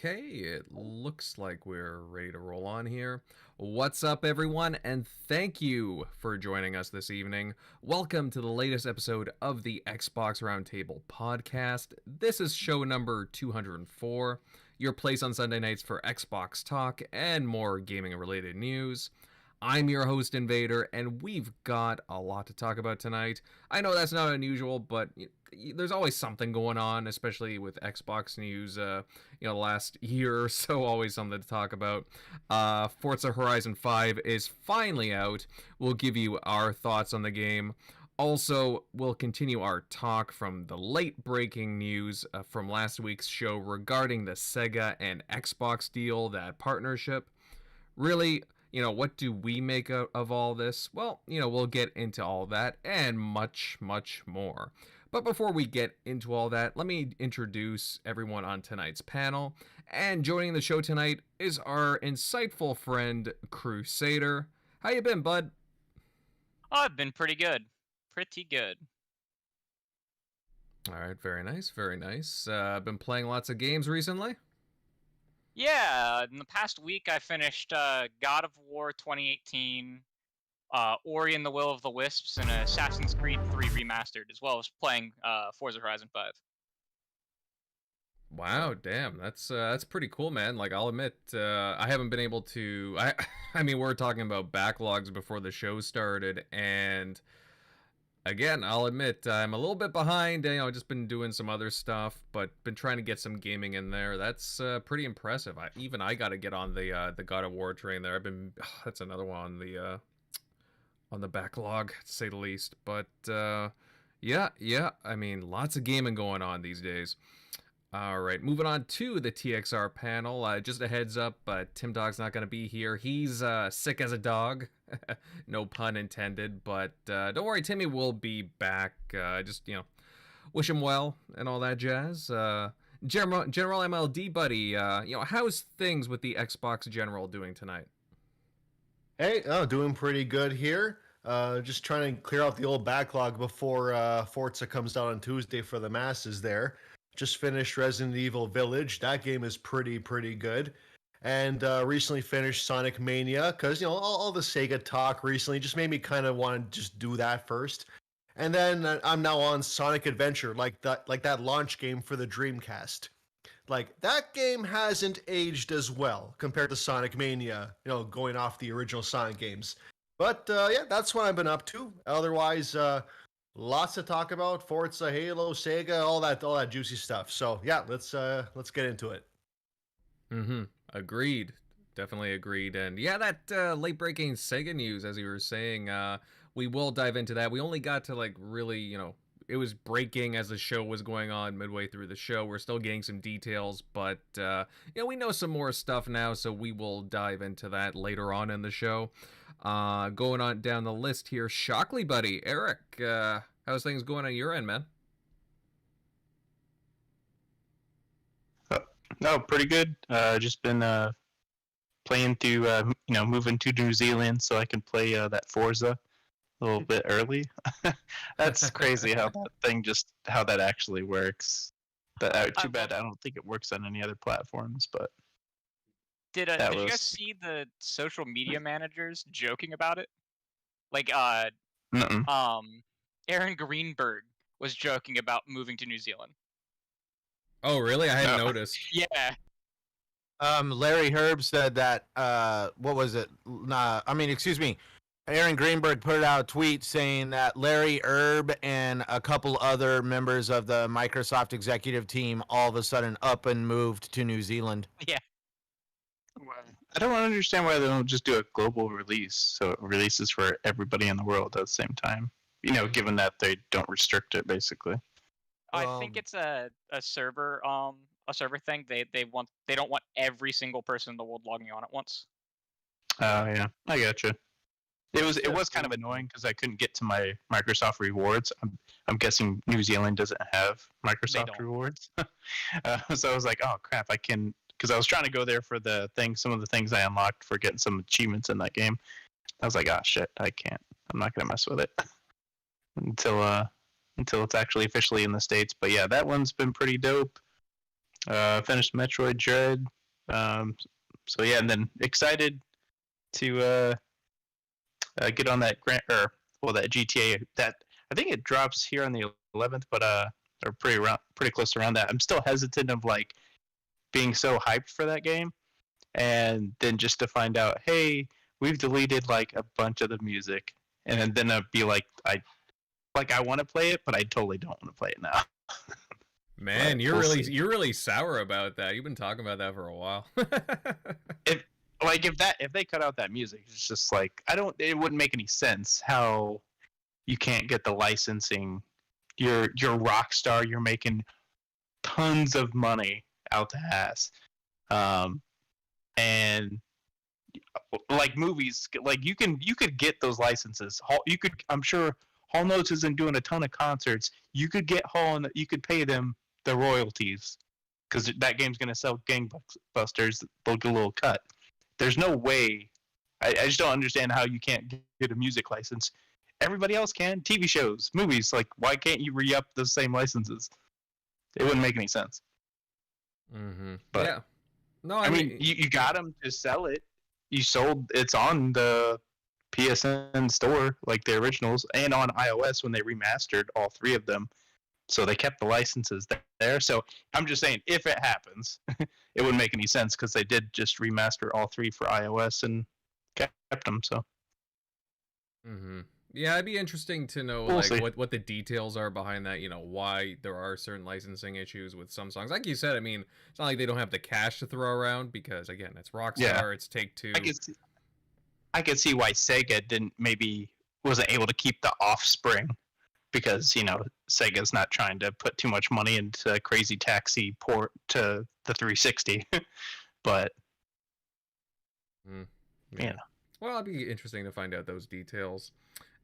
Okay, it looks like we're ready to roll on here. What's up, everyone, and thank you for joining us this evening. Welcome to the latest episode of the Xbox Roundtable podcast. This is show number 204, your place on Sunday nights for Xbox talk and more gaming-related news. I'm your host, Invader, and we've got a lot to talk about tonight. I know that's not unusual, but there's always something going on, especially with Xbox news. The last year or so, always something to talk about. Forza Horizon 5 is finally out. We'll give you our thoughts on the game. Also, we'll continue our talk from the late-breaking news from last week's show regarding the Sega and Xbox deal, that partnership. Really, what do we make of all this? Well, we'll get into all that and much, much more. But before we get into all that, let me introduce everyone on tonight's panel. And joining the show tonight is our insightful friend, Crusader. How you been, bud? Oh, I've been pretty good. Pretty good. All right, very nice, very nice. Been playing lots of games recently? Yeah, in the past week I finished God of War 2018, Ori and the Will of the Wisps, and Assassin's Creed 3 Remastered, as well as playing Forza Horizon 5. Wow, damn, that's pretty cool, man. Like, I'll admit, I haven't been able to. I mean, we're talking about backlogs before the show started, and again, I'll admit I'm a little bit behind. Just been doing some other stuff, but been trying to get some gaming in there. That's pretty impressive. I got to get on the God of War train there. That's another one on the backlog, to say the least. But yeah. I mean, lots of gaming going on these days. All right, moving on to the TXR panel. Just a heads up, Tim Dog's not going to be here. He's sick as a dog. No pun intended, but don't worry, Timmy will be back. Just, wish him well and all that jazz. General MLD buddy, how's things with the Xbox General doing tonight? Hey, doing pretty good here. Just trying to clear out the old backlog before Forza comes out on Tuesday for the masses there. Just finished Resident Evil Village. That game is pretty good. And recently finished Sonic Mania because, all the Sega talk recently just made me kind of want to just do that first. And then I'm now on Sonic Adventure, like that launch game for the Dreamcast. Like, that game hasn't aged as well compared to Sonic Mania, going off the original Sonic games. But yeah, that's what I've been up to. Otherwise, lots to talk about. Forza, Halo, Sega, all that juicy stuff. So yeah, let's get into it. Agreed. Definitely agreed. And yeah, that late-breaking Sega news, as you were saying, we will dive into that. We only got to really, it was breaking as the show was going on midway through the show. We're still getting some details, but we know some more stuff now, so we will dive into that later on in the show. Going on down the list here, Shockley buddy, Eric, how's things going on your end, man? No, pretty good. Just been playing to moving to New Zealand so I can play that Forza a little bit early. That's crazy how that actually works. Too bad I don't think it works on any other platforms, but did you guys see the social media managers joking about it? Like Aaron Greenberg was joking about moving to New Zealand. Oh, really? I hadn't noticed. Yeah. Larry Herb said that, what was it? Aaron Greenberg put out a tweet saying that Larry Herb and a couple other members of the Microsoft executive team all of a sudden up and moved to New Zealand. Yeah. I don't understand why they don't just do a global release, so it releases for everybody in the world at the same time. Given that they don't restrict it, basically. I think it's a server thing. They don't want every single person in the world logging on at once. Oh yeah, I gotcha. It was kind of annoying because I couldn't get to my Microsoft rewards. I'm guessing New Zealand doesn't have Microsoft rewards. So I was like, oh crap, I can, because I was trying to go there for some of the things I unlocked for getting some achievements in that game. I was like, oh shit, I can't. I'm not gonna mess with it until it's actually officially in the States. But yeah, that one's been pretty dope. Finished Metroid Dread. So yeah, and then excited to get on that that GTA. That I think it drops here on the 11th, but or pretty close around that. I'm still hesitant of like being so hyped for that game, and then just to find out, hey, we've deleted like a bunch of the music, and then I'd be like, I want to play it, but I totally don't want to play it now. Man, you're really sour about that. You've been talking about that for a while. if they cut out that music, it's just like it wouldn't make any sense how you can't get the licensing. You're rock star, you're making tons of money out the ass. And like movies, like you could get those licenses. I'm sure Hall Notes isn't doing a ton of concerts. You could get Hall and you could pay them the royalties because that game's gonna sell gangbusters. They'll get a little cut. There's no way. I just don't understand how you can't get a music license. Everybody else can. TV shows, movies. Like, why can't you re-up the same licenses? It wouldn't make any sense. Mm-hmm. But yeah. No, I mean, you got them to sell it. It's on the PSN store, like the originals, and on iOS when they remastered all three of them. So they kept the licenses there. So I'm just saying, if it happens, it wouldn't make any sense because they did just remaster all three for iOS and kept them. So. Mm-hmm. Yeah, it'd be interesting to know what the details are behind that. You know, why there are certain licensing issues with some songs. Like you said, I mean, it's not like they don't have the cash to throw around because again, it's Rockstar, it's Take-Two. I could see why Sega wasn't able to keep the Offspring because Sega's not trying to put too much money into Crazy Taxi port to the 360, but Well, it'd be interesting to find out those details.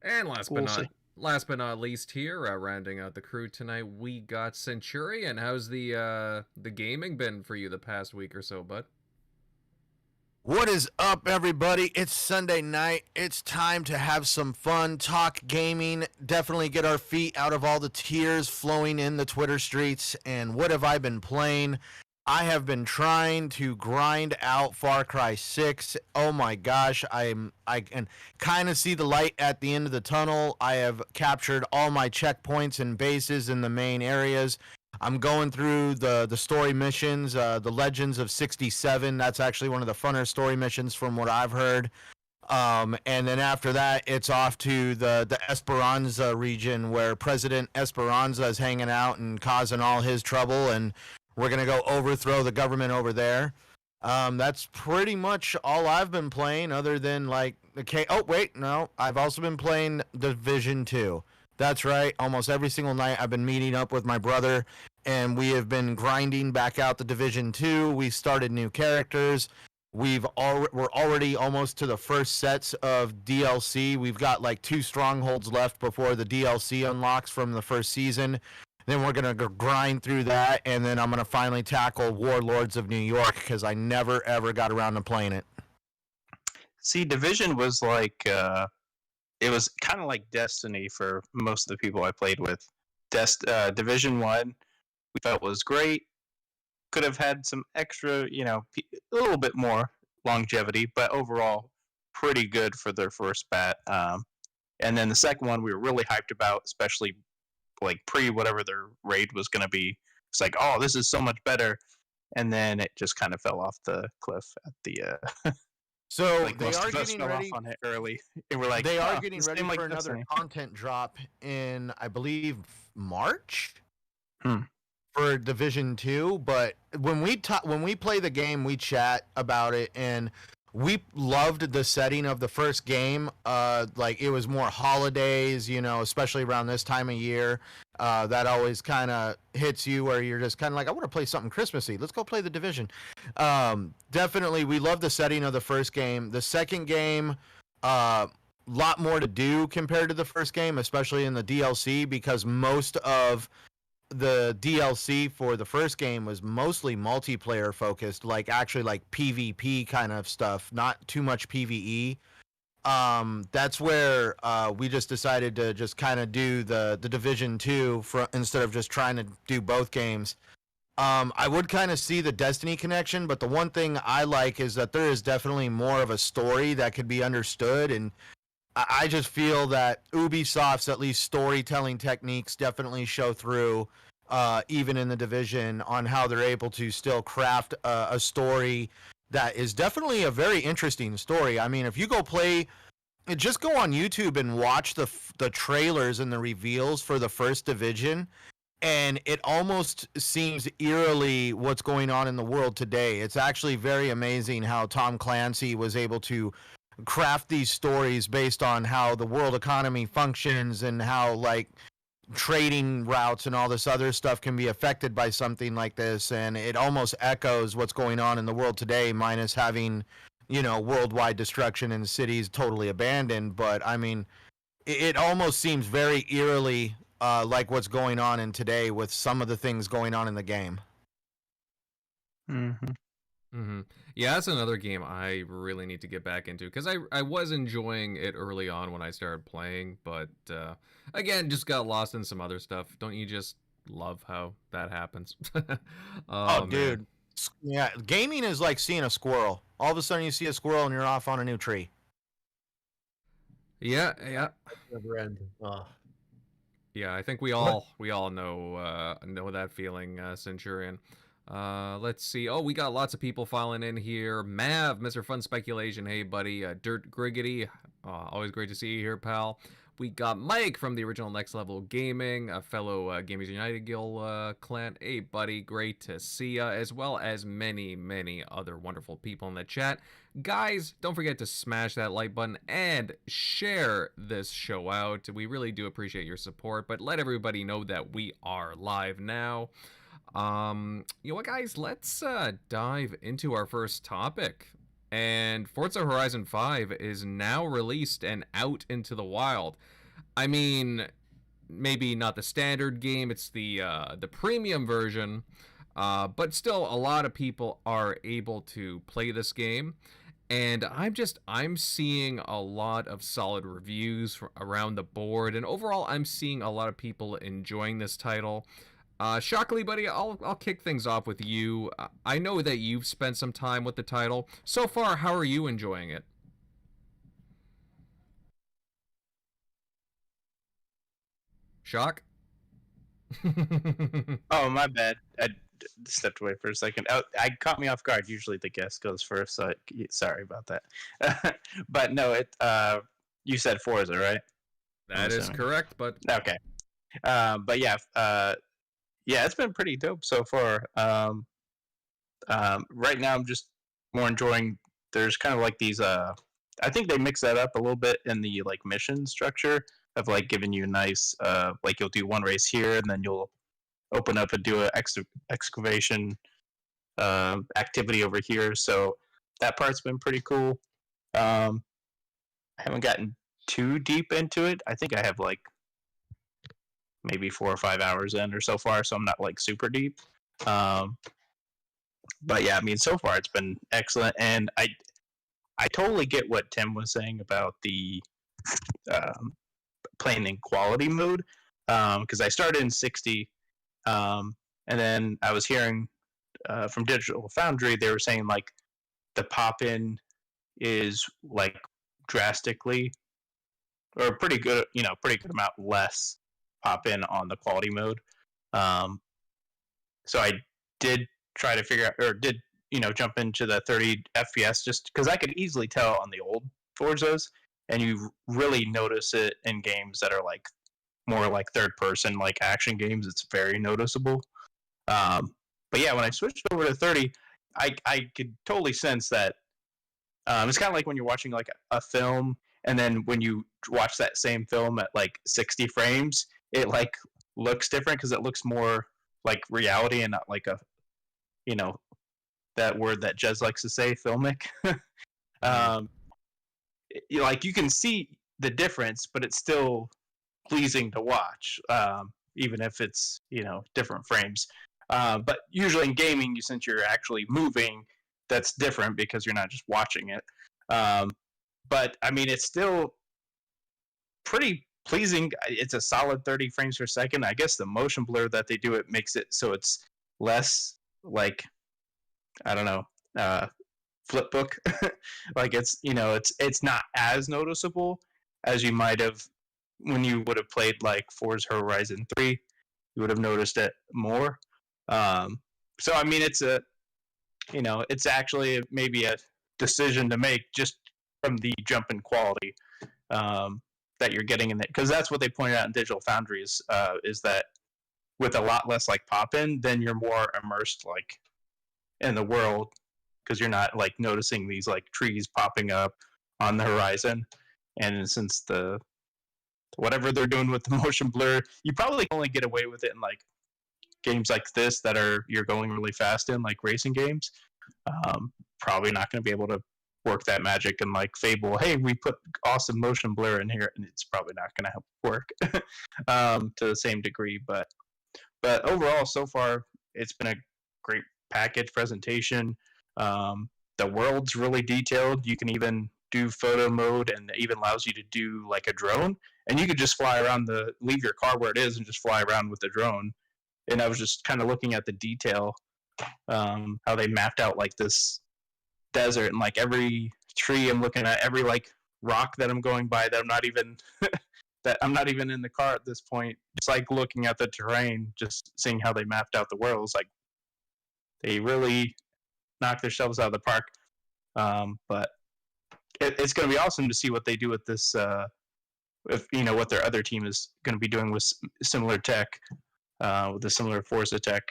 And last but not least here, rounding out the crew tonight, we got Centurion. How's the gaming been for you the past week or so, bud? What is up, everybody? It's Sunday night. It's time to have some fun, talk gaming, definitely get our feet out of all the tears flowing in the Twitter streets. And what have I been playing? I have been trying to grind out Far Cry 6. Oh my gosh, I can kind of see the light at the end of the tunnel. I have captured all my checkpoints and bases in the main areas. I'm going through the story missions, the Legends of 67. That's actually one of the funner story missions from what I've heard. And then after that, it's off to the Esperanza region where President Esperanza is hanging out and causing all his trouble, and we're going to go overthrow the government over there. That's pretty much all I've been playing other than like I've also been playing Division 2. That's right. Almost every single night I've been meeting up with my brother and we have been grinding back out the Division 2. We started new characters. We're already almost to the first sets of DLC. We've got like 2 strongholds left before the DLC unlocks from the first season. Then we're going to grind through that, and then I'm going to finally tackle Warlords of New York because I never, ever got around to playing it. See, Division was like, it was kind of like Destiny for most of the people I played with. Division 1, we felt was great. Could have had some extra, a little bit more longevity, but overall, pretty good for their first bat. And then the second one we were really hyped about, especially like whatever their raid was going to be. It's like, oh, this is so much better. And then it just kind of fell off the cliff at the so like they are getting ready off on it early. And we're like, they are getting ready for another Destiny. content drop in, I believe, March for Division 2. But when we play the game, we chat about it, and we loved the setting of the first game. Like it was more holidays, especially around this time of year. That always kind of hits you where you're just kind of like, I want to play something Christmassy. Let's go play the Division. Definitely, we love the setting of the first game. The second game, lot more to do compared to the first game, especially in the DLC, because most of the DLC for the first game was mostly multiplayer focused, like actually like PvP kind of stuff, not too much PvE. That's where we just decided to just kind of do the Division 2 instead of just trying to do both games. I would kind of see the Destiny connection, but the one thing I like is that there is definitely more of a story that could be understood, and I just feel that Ubisoft's at least storytelling techniques definitely show through, even in the Division, on how they're able to still craft a story that is definitely a very interesting story. I mean, if you just go on YouTube and watch the trailers and the reveals for the first Division, and it almost seems eerily what's going on in the world today. It's actually very amazing how Tom Clancy was able to craft these stories based on how the world economy functions and how like trading routes and all this other stuff can be affected by something like this, and it almost echoes what's going on in the world today, minus having, worldwide destruction and cities totally abandoned. But I mean, it almost seems very eerily like what's going on in today with some of the things going on in the game. Yeah, that's another game I really need to get back into, because I was enjoying it early on when I started playing, but again, just got lost in some other stuff. Don't you just love how that happens? Oh, dude. Yeah, gaming is like seeing a squirrel. All of a sudden you see a squirrel and you're off on a new tree. Yeah. Never end. Yeah, I think we all know that feeling, Centurion. Let's see. Oh, we got lots of people filing in here. Mav, Mr. Fun Speculation. Hey, buddy. Dirt Griggity. Always great to see you here, pal. We got Mike from the original Next Level Gaming, a fellow Gamers United Guild clan. Hey, buddy. Great to see ya, as well as many, many other wonderful people in the chat. Guys, don't forget to smash that like button and share this show out. We really do appreciate your support, but let everybody know that we are live now. You know what, guys? Let's dive into our first topic. And Forza Horizon 5 is now released and out into the wild. I mean, maybe not the standard game, it's the premium version, but still a lot of people are able to play this game. And I'm seeing a lot of solid reviews around the board, and overall I'm seeing a lot of people enjoying this title. Shockily, buddy, I'll kick things off with you. I know that you've spent some time with the title. So far, how are you enjoying it? Shock? Oh, my bad. I stepped away for a second. I caught me off guard. Usually the guest goes first, so sorry about that. But no, you said Forza, right? That is correct, but okay. But yeah, yeah, it's been pretty dope so far. Right now, I'm just more enjoying. There's kind of like these. I think they mix that up a little bit in the like mission structure of like giving you nice. Like you'll do one race here, and then you'll open up and do an excavation activity over here. So that part's been pretty cool. I haven't gotten too deep into it. I think I have like maybe 4 or 5 hours in or so far, so I'm not like super deep. But yeah, I mean, so far it's been excellent, and I totally get what Tim was saying about the playing in quality mode, because I started in 60, and then I was hearing from Digital Foundry, they were saying like the pop-in is like drastically or pretty good amount less pop in on the quality mode. So I did try to figure out, or did jump into the 30 FPS just because I could easily tell on the old Forzas, and you really notice it in games that are like more like third person, like action games. It's very noticeable. But yeah, when I switched over to 30, I could totally sense that. It's kind of like when you're watching like a film, and then when you watch that same film at like 60 frames, it like looks different because it looks more like reality and not like a, that word that Jez likes to say, filmic. Like you can see the difference, but it's still pleasing to watch, even if it's different frames. But usually in gaming, since you're actually moving, that's different because you're not just watching it. But I mean, it's still pretty pleasing. It's a solid 30 frames per second. I guess the motion blur that they do, it makes it so it's less like, I don't know, flipbook. Like it's not as noticeable as you might have when you would have played like Forza Horizon 3. You would have noticed it more. So I mean, it's actually maybe a decision to make just from the jump in quality that you're getting in it, because that's what they pointed out in Digital Foundries, is that with a lot less like pop in, then you're more immersed like in the world, because you're not like noticing these like trees popping up on the horizon. And since whatever they're doing with the motion blur, you probably only get away with it in like games like this that you're going really fast in, like racing games. Probably not going to be able to work that magic in like Fable. Hey, we put awesome motion blur in here, and it's probably not going to work to the same degree. But overall, so far, it's been a great package presentation. The world's really detailed. You can even do photo mode, and it even allows you to do like a drone, and you could just fly around leave your car where it is and just fly around with the drone. And I was just kind of looking at the detail, how they mapped out like this desert, and like every tree I'm looking at, every like rock that I'm going by that I'm not even that I'm not even in the car at this point. It's like looking at the terrain, just seeing how they mapped out the world. It's like they really knocked themselves out of the park. But it's going to be awesome to see what they do with this. If what their other team is going to be doing with similar tech, with the similar Forza tech,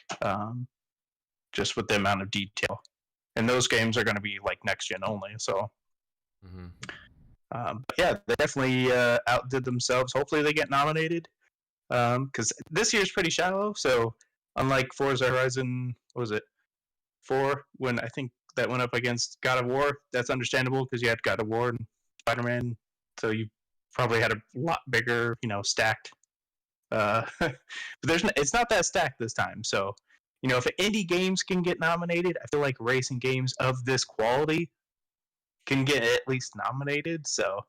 just with the amount of detail. And those games are going to be like next gen only. So, but yeah, they definitely outdid themselves. Hopefully, they get nominated, because this year's pretty shallow. So, unlike Forza Horizon, what was it, 4? When I think that went up against God of War, that's understandable because you had God of War and Spider-Man, so you probably had a lot bigger, stacked. But it's not that stacked this time. So, if indie games can get nominated, I feel like racing games of this quality can get at least nominated. So,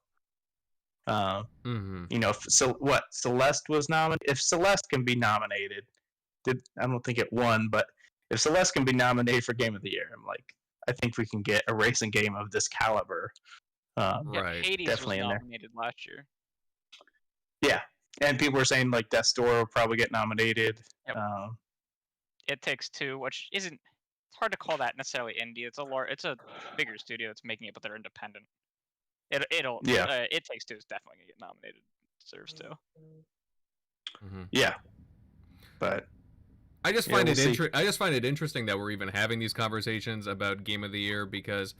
what Celeste was nominated. If Celeste can be nominated, I don't think it won, but if Celeste can be nominated for Game of the Year, I'm like, I think we can get a racing game of this caliber. Right. Hades definitely was in there. nominated last year. Yeah, and people were saying like Death's Door will probably get nominated. Yep. It Takes Two, which isn't, it's hard to call that necessarily indie. It's a bigger studio that's making it, but they're independent. It Takes Two is definitely gonna get nominated. It deserves to. Yeah, but I just find it interesting that we're even having these conversations about Game of the Year, because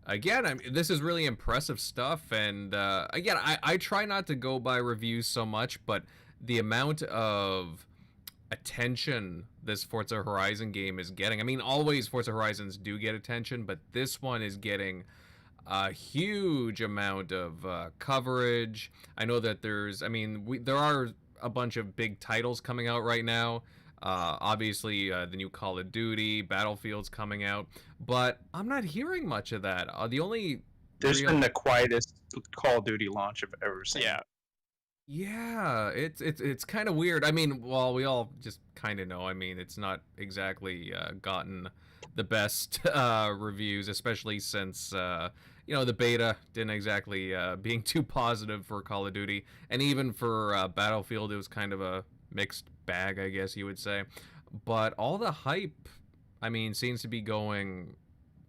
again, this is really impressive stuff, and again, I try not to go by reviews so much, but the amount of attention this Forza Horizon game is getting. I mean, always Forza Horizons do get attention, but this one is getting a huge amount of coverage. I know that there are a bunch of big titles coming out right now. Obviously, the new Call of Duty, Battlefield's coming out, but I'm not hearing much of that. There's been the quietest Call of Duty launch I've ever seen. Yeah, it's kind of weird. I mean, well, we all just kind of know. I mean, it's not exactly gotten the best reviews, especially since the beta didn't exactly being too positive for Call of Duty, and even for Battlefield, it was kind of a mixed bag, I guess you would say. But all the hype, seems to be going.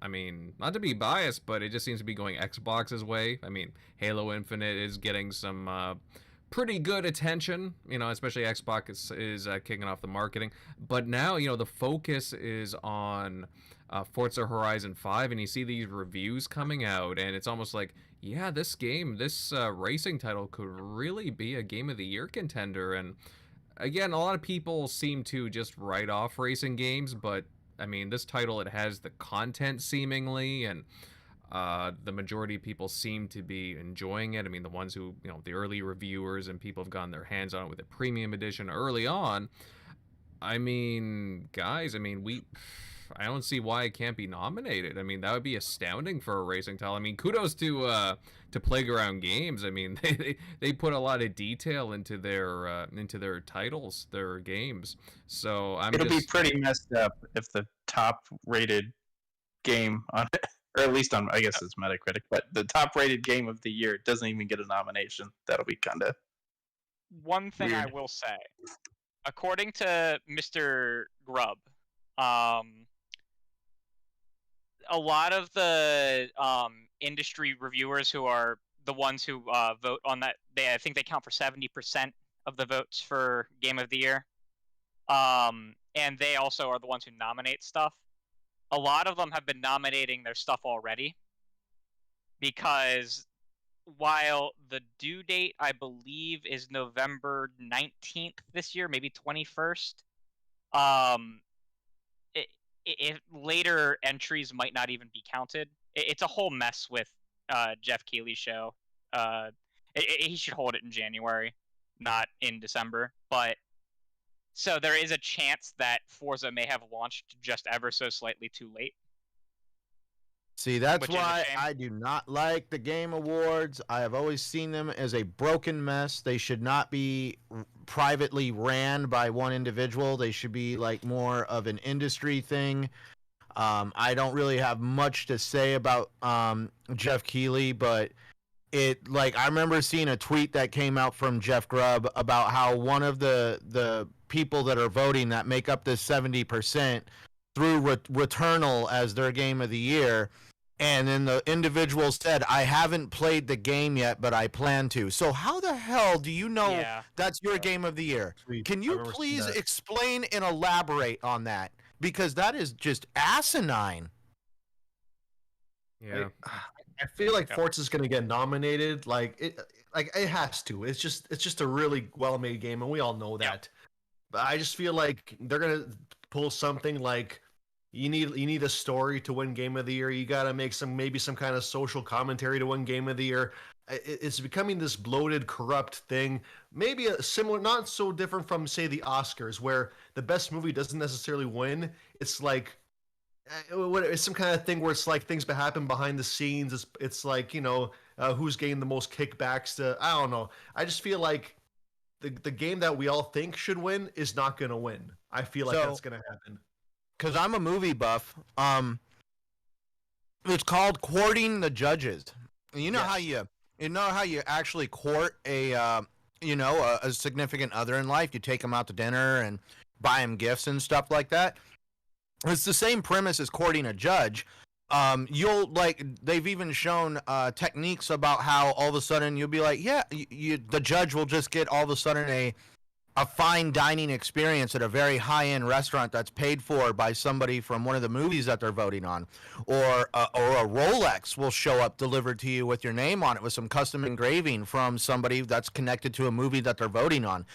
Not to be biased, but it just seems to be going Xbox's way. Halo Infinite is getting some pretty good attention, especially Xbox is kicking off the marketing. But now, the focus is on Forza Horizon 5, and you see these reviews coming out, and it's almost like, yeah, this racing title could really be a Game of the Year contender. And again, a lot of people seem to just write off racing games, but this title, it has the content seemingly, and the majority of people seem to be enjoying it. The ones who, the early reviewers and people have gotten their hands on it with the premium edition early on. Guys, I don't see why it can't be nominated. I mean, that would be astounding for a racing title. I mean, kudos to Playground Games. I mean, they put a lot of detail into their titles, their games. So It'll be pretty messed up if the top rated game on it, or at least on, I guess it's Metacritic, but the top rated game of the year doesn't even get a nomination. That'll be kind of one thing weird. I will say, according to Mr. Grubb, a lot of the industry reviewers who are the ones who vote on that, I think they count for 70% of the votes for Game of the Year. And they also are the ones who nominate stuff. A lot of them have been nominating their stuff already, because while the due date, I believe, is November 19th this year, maybe 21st, later entries might not even be counted. It's a whole mess with Jeff Keighley's show. He should hold it in January, not in December. But so there is a chance that Forza may have launched just ever so slightly too late. See, that's why I do not like the Game Awards. I have always seen them as a broken mess. They should not be privately ran by one individual. They should be like more of an industry thing. I don't really have much to say about Jeff Keighley, but I remember seeing a tweet that came out from Jeff Grubb about how one of the people that are voting that make up this 70% threw Returnal as their game of the year. And then the individual said, I haven't played the game yet, but I plan to. So how the hell do you know that's your game of the year? Can you please explain and elaborate on that? Because that is just asinine. Yeah. I feel like Forza's going to get nominated. It has to. It's just a really well-made game, and we all know that. But I just feel like they're going to pull something like, you need a story to win Game of the Year. You got to make maybe some kind of social commentary to win Game of the Year. It's becoming this bloated, corrupt thing. Maybe a similar, not so different from, say, the Oscars, where the best movie doesn't necessarily win. It's like, it's some kind of thing where it's like things happen behind the scenes. It's like, who's getting the most kickbacks I don't know. I just feel like the game that we all think should win is not going to win. I feel like that's going to happen. Because I'm a movie buff, it's called courting the judges. You know how you actually court a significant other in life. You take them out to dinner and buy them gifts and stuff like that. It's the same premise as courting a judge. They've even shown techniques about how all of a sudden you'll be like, the judge will just get all of a sudden a fine dining experience at a very high-end restaurant that's paid for by somebody from one of the movies that they're voting on, or a Rolex will show up delivered to you with your name on it with some custom engraving from somebody that's connected to a movie that they're voting on.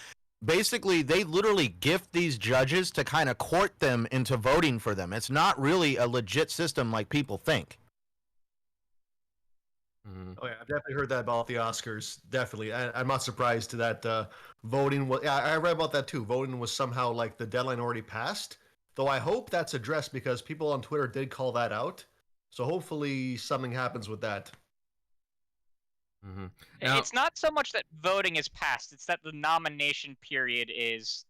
Basically, they literally gift these judges to kind of court them into voting for them. It's not really a legit system like people think. Mm-hmm. Oh yeah, I've definitely heard that about the Oscars. Definitely, I'm not surprised to that. Voting was. Yeah, I read about that too. Voting was somehow like the deadline already passed. Though I hope that's addressed because people on Twitter did call that out. So hopefully something happens with that. Mm-hmm. Now, it's not so much that voting is passed; it's that the nomination period is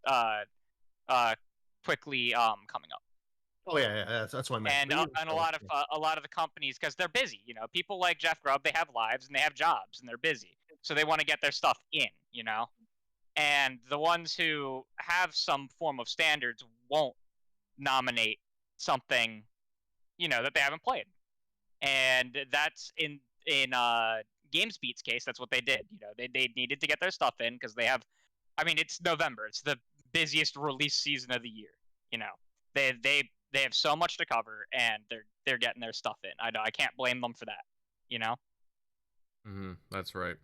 quickly coming up. Oh yeah, that's what I meant. And a lot of the companies, because they're busy, people like Jeff Grubb, they have lives and they have jobs and they're busy, so they want to get their stuff in, and the ones who have some form of standards won't nominate something, that they haven't played, and that's in GamesBeat's case, that's what they did. They needed to get their stuff in because they have, it's November, it's the busiest release season of the year, They have so much to cover, and they're getting their stuff in. I can't blame them for that, Mm-hmm. That's right.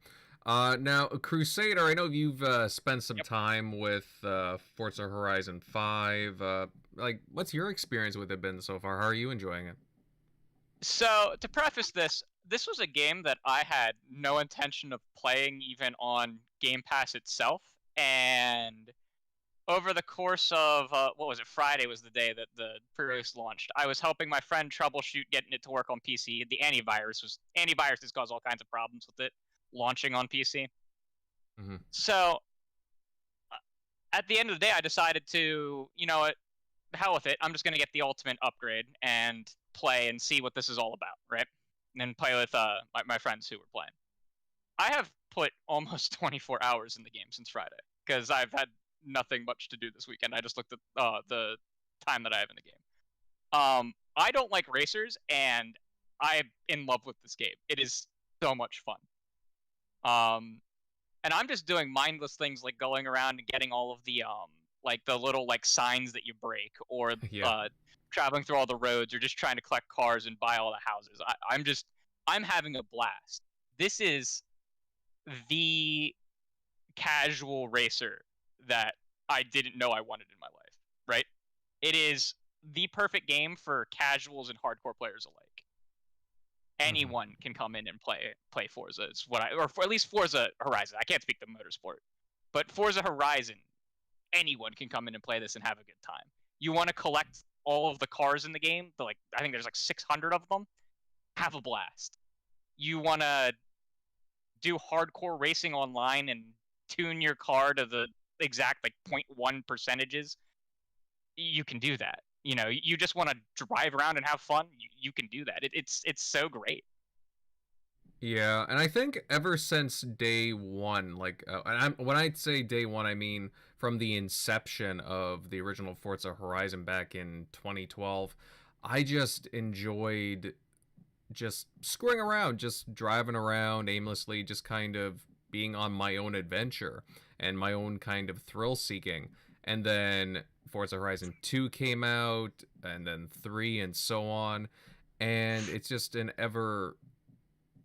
Now, Crusader, I know you've spent some time with Forza Horizon 5. What's your experience with it been so far? How are you enjoying it? So, to preface this was a game that I had no intention of playing even on Game Pass itself, and over the course of what was it? Friday was the day that the pre-release launched. I was helping my friend troubleshoot getting it to work on PC. The antiviruses cause all kinds of problems with it launching on PC. Mm-hmm. So at the end of the day, I decided to, you know what, hell with it. I'm just gonna get the ultimate upgrade and play and see what this is all about, right? And then play with my friends who were playing. I have put almost 24 hours in the game since Friday because I've had nothing much to do this weekend. I just looked at the time that I have in the game. I don't like racers, and I'm in love with this game. It is so much fun. And I'm just doing mindless things like going around and getting all of the like the little like signs that you break, or Yeah. traveling through all the roads, or just trying to collect cars and buy all the houses. I'm having a blast. This is the casual racer that I didn't know I wanted in my life, right? It is the perfect game for casuals and hardcore players alike. Anyone can come in and play Forza. It's or for at least Forza Horizon. I can't speak to motorsport, but Forza Horizon, anyone can come in and play this and have a good time. You want to collect all of the cars in the game? I think there's like 600 of them. Have a blast. You want to do hardcore racing online and tune your car to the exact like 0.1 percentages? You can do that. You know, you just want to drive around and have fun. You can do that. It's so great. Yeah, and I think ever since day one, like, when I say day one, I mean from the inception of the original Forza Horizon back in 2012, I just enjoyed just screwing around, just driving around aimlessly, just kind of being on my own adventure and my own kind of thrill seeking. And then Forza Horizon 2 came out, and then 3, and so on. And it's just an ever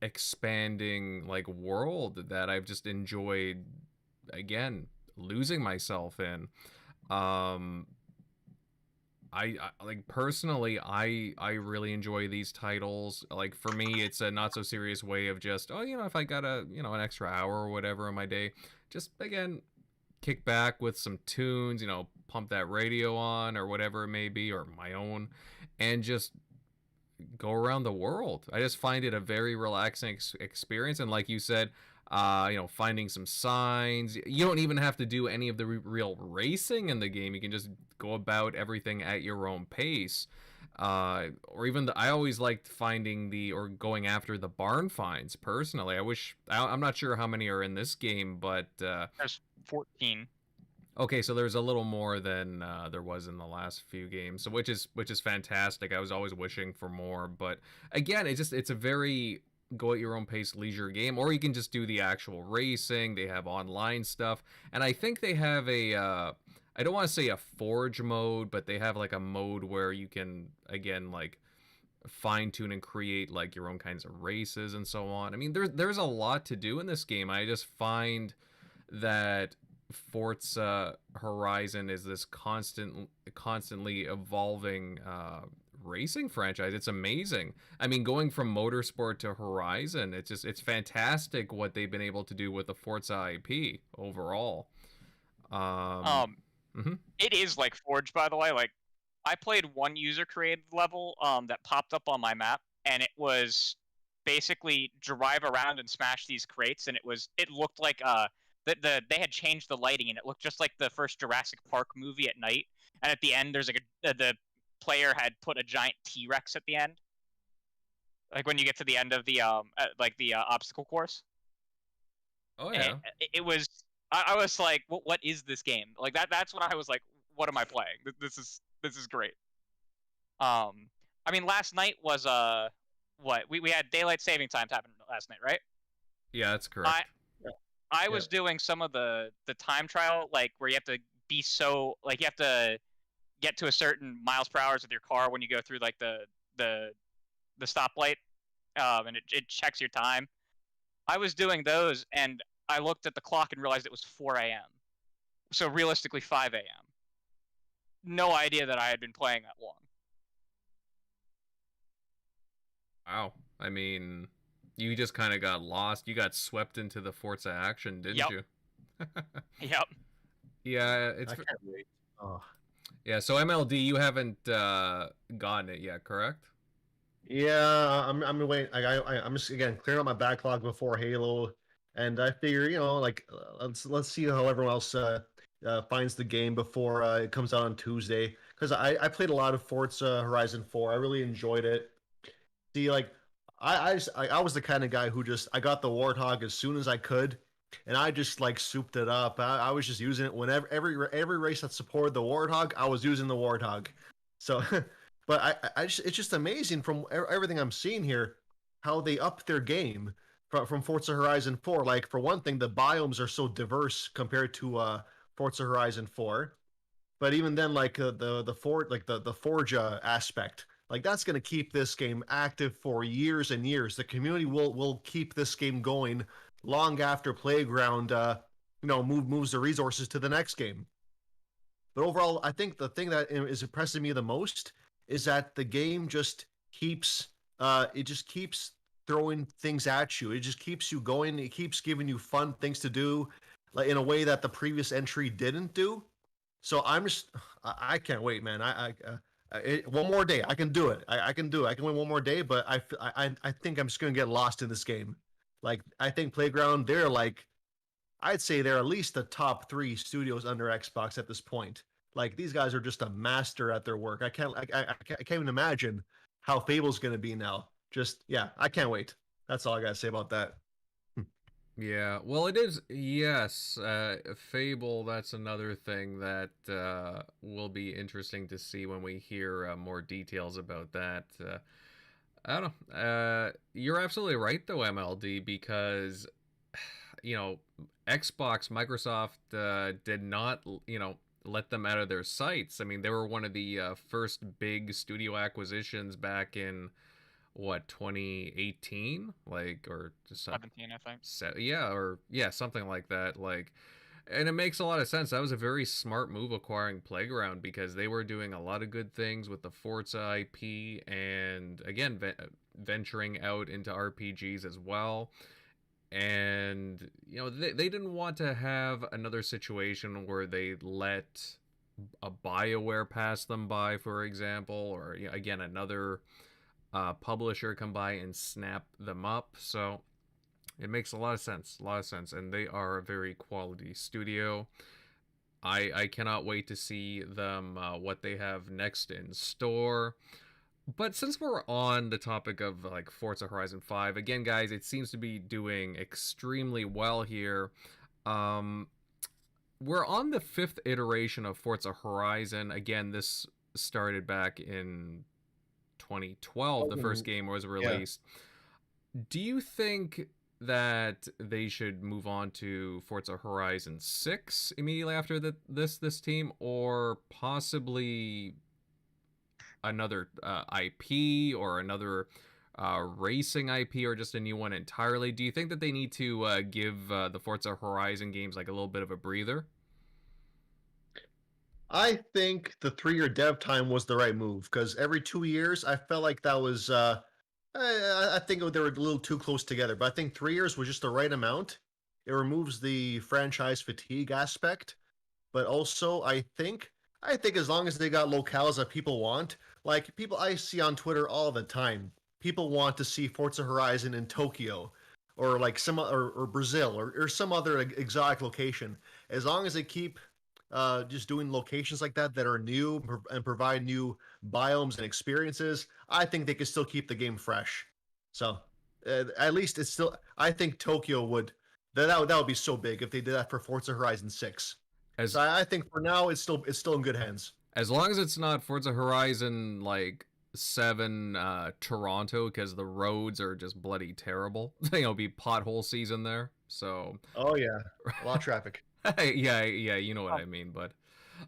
expanding like world that I've just enjoyed, again, losing myself in. I like personally, I really enjoy these titles. Like for me, it's a not so serious way of just, oh, if I got an extra hour or whatever in my day, just again kick back with some tunes, pump that radio on or whatever it may be, or my own, and just go around the world. I just find it a very relaxing experience, and like you said, finding some signs. You don't even have to do any of the real racing in the game. You can just go about everything at your own pace. Or even I always liked finding or going after the barn finds. Personally, I'm not sure how many are in this game, but there's 14. Okay, so there's a little more than there was in the last few games, so which is fantastic. I was always wishing for more, but again, it's a very go at your own pace leisure game, or you can just do the actual racing. They have online stuff, and I think they have I don't want to say a forge mode, but they have like a mode where you can again like fine tune and create like your own kinds of races and so on. I mean, there's a lot to do in this game. I just find that Forza Horizon is this constantly evolving racing franchise. It's amazing. I mean, going from motorsport to Horizon, it's fantastic what they've been able to do with the Forza IP overall. It is like Forge, by the way. Like, I played one user created level that popped up on my map, and it was basically drive around and smash these crates, and it looked like they had changed the lighting, and it looked just like the first Jurassic Park movie at night. And at the end, there's like the player had put a giant T-Rex at the end, like when you get to the end of the obstacle course. Oh yeah. It was. I was like, what is this game? Like that's when I was like, what am I playing? This is great. I mean, last night was what we had daylight saving times happen last night, right? Yeah, that's correct. I was doing some of the time trial, like where you have to be you have to get to a certain miles per hour with your car when you go through like the stoplight, and it checks your time. I was doing those, and I looked at the clock and realized it was 4 a.m. So realistically 5 a.m. No idea that I had been playing that long. Wow. I mean, you just kind of got lost. You got swept into the Forza action, didn't you? Yep. Yeah, I can't wait. Oh. yeah. So MLD, you haven't gotten it yet, correct? Yeah, I'm waiting. I'm just again clearing out my backlog before Halo, and I figure like let's see how everyone else finds the game before it comes out on Tuesday. Because I played a lot of Forza Horizon 4. I really enjoyed it. See, like I was the kind of guy who just I got the Warthog as soon as I could, and I just like souped it up. I was just using it whenever every race that supported the Warthog, I was using the Warthog. So, but I just it's just amazing from everything I'm seeing here how they up their game from Forza Horizon 4. Like for one thing, the biomes are so diverse compared to Forza Horizon 4. But even then, like the Forja aspect, like that's going to keep this game active for years and years. The community will keep this game going long after Playground, moves the resources to the next game. But overall, I think the thing that is impressing me the most is that the game just keeps it just keeps throwing things at you. It just keeps you going. It keeps giving you fun things to do, like in a way that the previous entry didn't do. So I can't wait, man. One more day, I can do it. I can do it. I can win one more day, but I think I'm just gonna get lost in this game. Like I think Playground, I'd say they're at least the top three studios under Xbox at this point. Like these guys are just a master at their work. I can't even imagine how Fable's gonna be now. Just yeah, I can't wait. That's all I gotta say about that. Yeah, well, it is. Yes, Fable. That's another thing that will be interesting to see when we hear more details about that. I don't know. You're absolutely right, though, MLD, because you know, Xbox, Microsoft did not, let them out of their sights. I mean, they were one of the first big studio acquisitions back in what 2018, like, or just 17, I think. yeah, or yeah, something like that. Like, and it makes a lot of sense. That was a very smart move acquiring Playground because they were doing a lot of good things with the Forza IP and again venturing out into RPGs as well. And they didn't want to have another situation where they let a BioWare pass them by, for example, or again another publisher come by and snap them up. So it makes a lot of sense, and they are a very quality studio. I cannot wait to see them what they have next in store. But since we're on the topic of like Forza Horizon 5, again, guys, it seems to be doing extremely well here. Um, we're on the fifth iteration of Forza Horizon. Again, this started back in 2012. The first game was released. Yeah. Do you think that they should move on to Forza Horizon 6 immediately after this team, or possibly another IP or another racing IP, or just a new one entirely? Do you think that they need to give the Forza Horizon games like a little bit of a breather? I think the 3-year dev time was the right move because every 2 years, I felt like that was. I think they were a little too close together, but I think 3 years was just the right amount. It removes the franchise fatigue aspect, but also I think as long as they got locales that people want, like people I see on Twitter all the time, people want to see Forza Horizon in Tokyo, or like or Brazil or some other exotic location. As long as they keep just doing locations like that are new and provide new biomes and experiences, I think they can still keep the game fresh. So at least it's still. I think Tokyo would that would be so big if they did that for Forza Horizon 6. So I think for now it's still in good hands. As long as it's not Forza Horizon like 7 Toronto, because the roads are just bloody terrible. It'll be pothole season there. So oh yeah, a lot of traffic. yeah, you know what I mean. But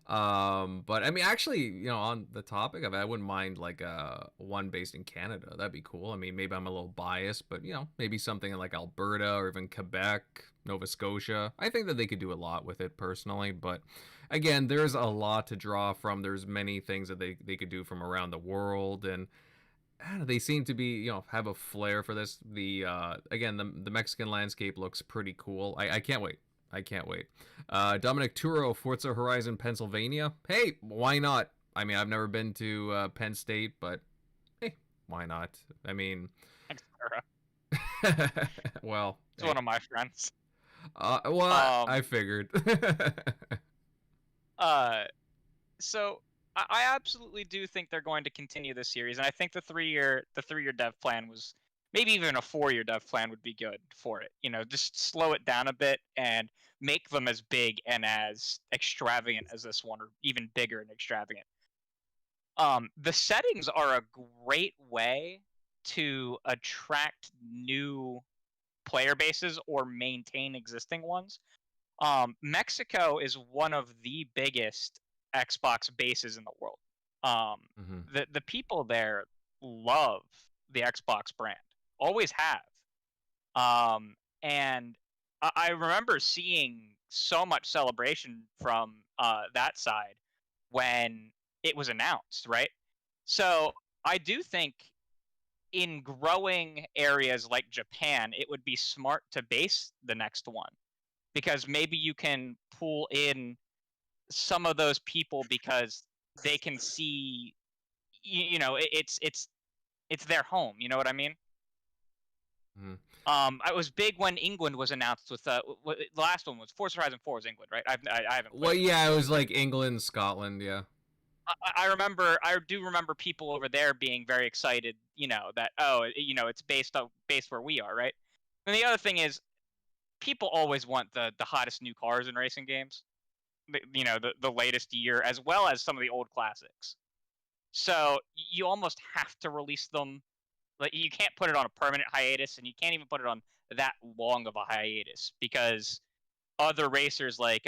I mean, actually, on the topic of it, I wouldn't mind like one based in Canada. That'd be cool. I mean, maybe I'm a little biased, but maybe something in like Alberta or even Quebec, Nova Scotia. I think that they could do a lot with it personally, but again, there's a lot to draw from. There's many things that they could do from around the world, and they seem to be have a flair for this. The again, the Mexican landscape looks pretty cool. I can't wait. I can't wait. Dominic Turo, Forza Horizon, Pennsylvania. Hey, why not? I mean, I've never been to Penn State, but hey, why not? I mean, Thanks, Sarah. well, It's one of my friends. Well, I figured. So I absolutely do think they're going to continue this series, and I think the 3-year dev plan was maybe even a 4-year dev plan would be good for it. You know, just slow it down a bit and make them as big and as extravagant as this one, or even bigger and extravagant. The settings are a great way to attract new player bases or maintain existing ones. Mexico is one of the biggest Xbox bases in the world. The people there love the Xbox brand, always have. And I remember seeing so much celebration from that side when it was announced, right? So I do think in growing areas like Japan, it would be smart to base the next one, because maybe you can pull in some of those people because they can see, you know, it's their home. You know what I mean? Mm-hmm. I was big when England was announced with the last one was Forza Horizon 4 was England, right? I haven't played. Well, yeah, it was like England, Scotland, yeah. I do remember people over there being very excited, you know, that it's based where we are, right? And the other thing is, people always want the hottest new cars in racing games, the latest year, as well as some of the old classics. So you almost have to release them. Like, you can't put it on a permanent hiatus, and you can't even put it on that long of a hiatus, because other racers like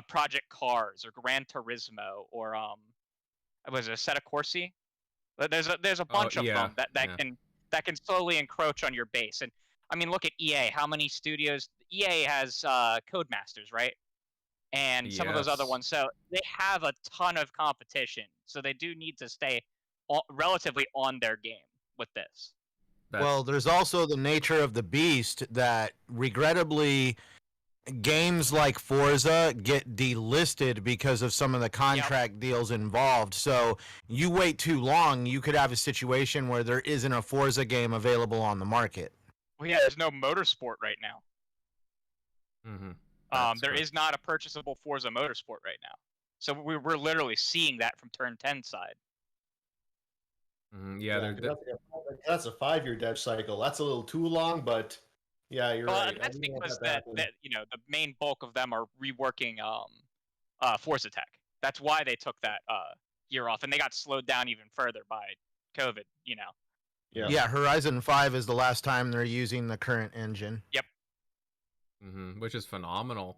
Project Cars or Gran Turismo or was it Assetto Corsi? There's a bunch of them that can slowly encroach on your base. And I mean, look at EA. How many studios? EA has Codemasters, right? And some of those other ones. So they have a ton of competition. So they do need to stay relatively on their game with this. Well, there's also the nature of the beast that, regrettably, games like Forza get delisted because of some of the contract deals involved. So you wait too long, you could have a situation where there isn't a Forza game available on the market. Well, yeah, there's no Motorsport right now. There is not a purchasable Forza Motorsport right now. So we're literally seeing that from Turn 10 side. That's a 5-year dev cycle. That's a little too long, but yeah, you're right. And that's because that the main bulk of them are reworking Forza Tech. That's why they took that year off, and they got slowed down even further by COVID. You know. Yeah, Horizon 5 is the last time they're using the current engine. Yep. Which is phenomenal.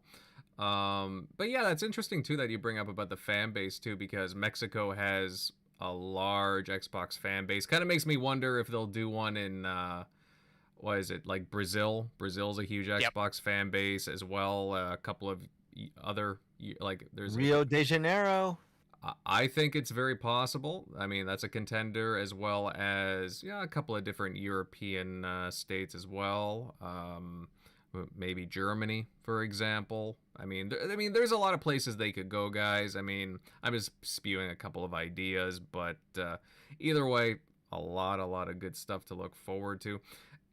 But yeah, that's interesting too that you bring up about the fan base too, because Mexico has a large Xbox fan base. Kind of makes me wonder if they'll do one in what is it, like Brazil? Brazil's a huge Xbox fan base as well. A couple of other, like, there's Rio de Janeiro. I think it's very possible. I mean, that's a contender, as well as a couple of different European states as well. Maybe Germany, for example. I mean, there's a lot of places they could go, guys. I mean, I'm just spewing a couple of ideas, but either way, a lot of good stuff to look forward to.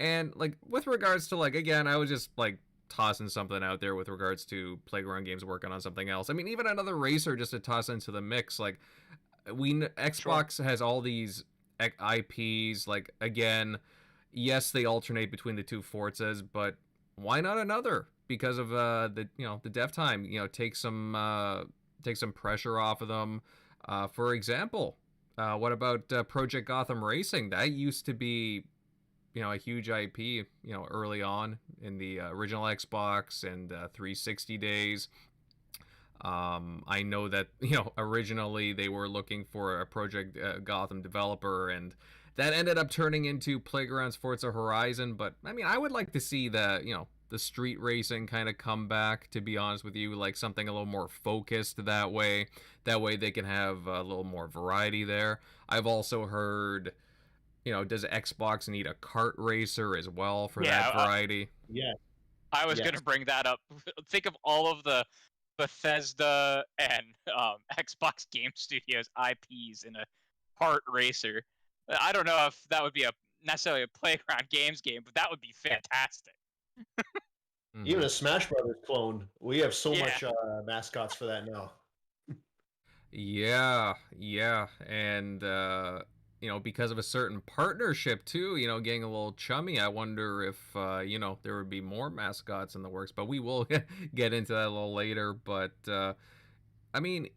And, like, with regards to, like, again, I was just, like, tossing something out there with regards to Playground Games working on something else. I mean, even another racer just to toss into the mix. Like, Xbox has all these IPs. Like, again, yes, they alternate between the two Forzas, but why not another? Because of the dev time, take some pressure off of them. For example, what about Project Gotham Racing? That used to be a huge IP, early on in the original Xbox and 360 days. I know that, originally they were looking for a Project Gotham developer, and that ended up turning into Playground's Forza Horizon. But I mean, I would like to see the street racing kind of come back, to be honest with you, like something a little more focused that way. That way they can have a little more variety there. I've also heard, does Xbox need a kart racer as well for that variety? Yeah. I was going to bring that up. Think of all of the Bethesda and Xbox Game Studios IPs in a kart racer. I don't know if that would be necessarily a Playground Games game, but that would be fantastic. Even a Smash Brothers clone. We have so much mascots for that now. Yeah, and because of a certain partnership too, getting a little chummy. I wonder if there would be more mascots in the works, but we will get into that a little later. But I mean,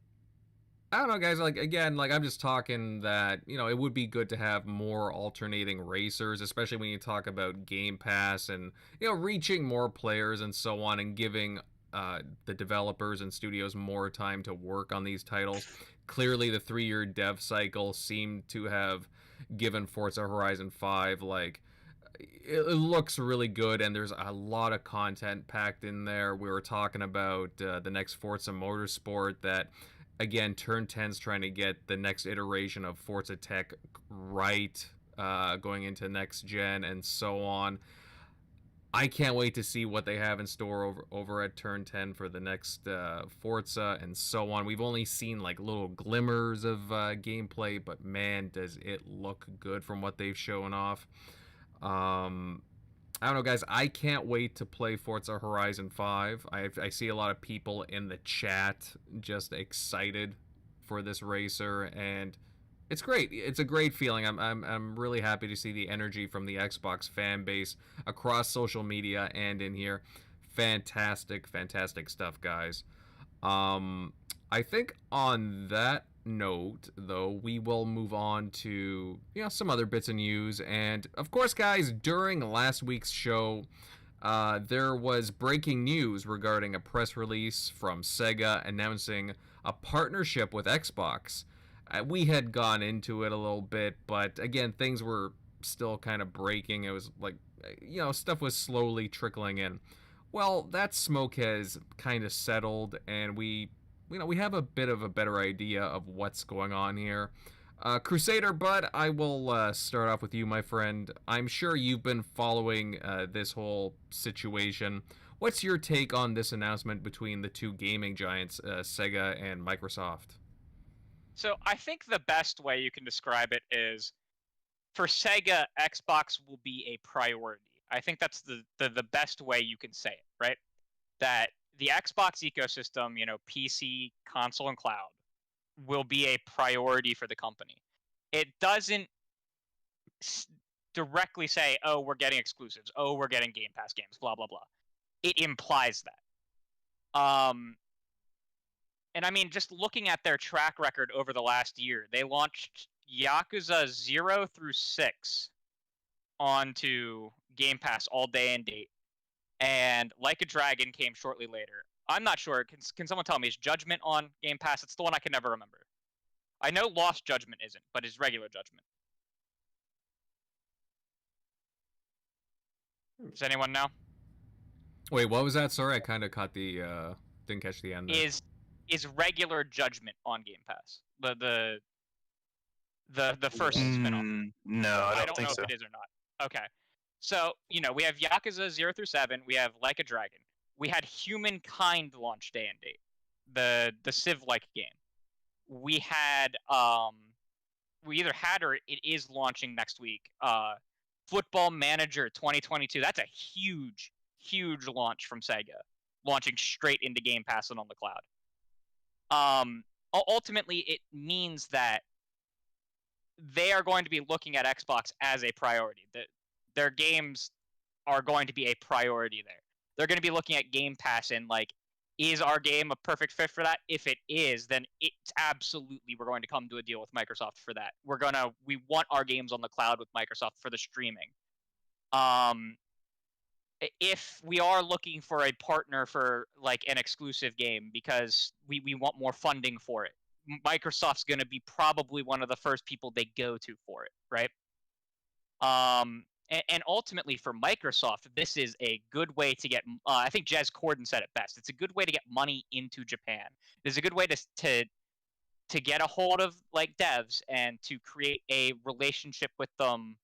I don't know, guys. I'm just talking that it would be good to have more alternating racers, especially when you talk about Game Pass and reaching more players and so on, and giving the developers and studios more time to work on these titles. Clearly, the 3-year dev cycle seemed to have given Forza Horizon 5 it looks really good, and there's a lot of content packed in there. We were talking about the next Forza Motorsport that. Again, Turn 10's trying to get the next iteration of Forza Tech right, going into next gen and so on. I can't wait to see what they have in store over at Turn 10 for the next Forza and so on. We've only seen little glimmers of gameplay, but man, does it look good from what they've shown off. I don't know, guys. I can't wait to play Forza Horizon 5. I see a lot of people in the chat just excited for this racer, and it's great. It's a great feeling. I'm really happy to see the energy from the Xbox fan base across social media and in here. Fantastic stuff, guys. I think on that note, though, we will move on to some other bits of news. And of course, guys, during last week's show, there was breaking news regarding a press release from Sega announcing a partnership with Xbox. We had gone into it a little bit, but again, things were still kind of breaking. It was stuff was slowly trickling in. Well, that smoke has kind of settled, and we have a bit of a better idea of what's going on here. Crusader Bud, I will start off with you, my friend. I'm sure you've been following this whole situation. What's your take on this announcement between the two gaming giants, Sega and Microsoft? So I think the best way you can describe it is, for Sega, Xbox will be a priority. I think that's the best way you can say it, right? That the Xbox ecosystem, PC, console, and cloud, will be a priority for the company. It doesn't directly say, oh, we're getting exclusives, oh, we're getting Game Pass games, blah, blah, blah. It implies that. And I mean, just looking at their track record over the last year, they launched Yakuza 0 through 6 onto Game Pass all day and date. And Like a Dragon came shortly later. I'm not sure. Can someone tell me, is Judgment on Game Pass? It's the one I can never remember. I know Lost Judgment isn't, but is regular Judgment. Does anyone know? Wait, what was that? Sorry, I kind of caught didn't catch the end there. Is regular Judgment on Game Pass? The first spin-off. No, I don't think know so. if it is or not. Okay. So, we have Yakuza 0 through 7. We have Like a Dragon. We had Humankind launch day and date. The Civ-like game. We had, we either had or it is launching next week, Football Manager 2022. That's a huge launch from Sega. Launching straight into Game Pass and on the cloud. Ultimately, it means that they are going to be looking at Xbox as a priority. Their games are going to be a priority there. They're going to be looking at Game Pass and is our game a perfect fit for that? If it is, then it's absolutely, we're going to come to a deal with Microsoft for that. We want our games on the cloud with Microsoft for the streaming. If we are looking for a partner for an exclusive game because we want more funding for it, Microsoft's going to be probably one of the first people they go to for it, right? And ultimately for Microsoft, this is a good way to get, I think Jez Corden said it best, it's a good way to get money into Japan. It's a good way to get a hold of devs and to create a relationship with them,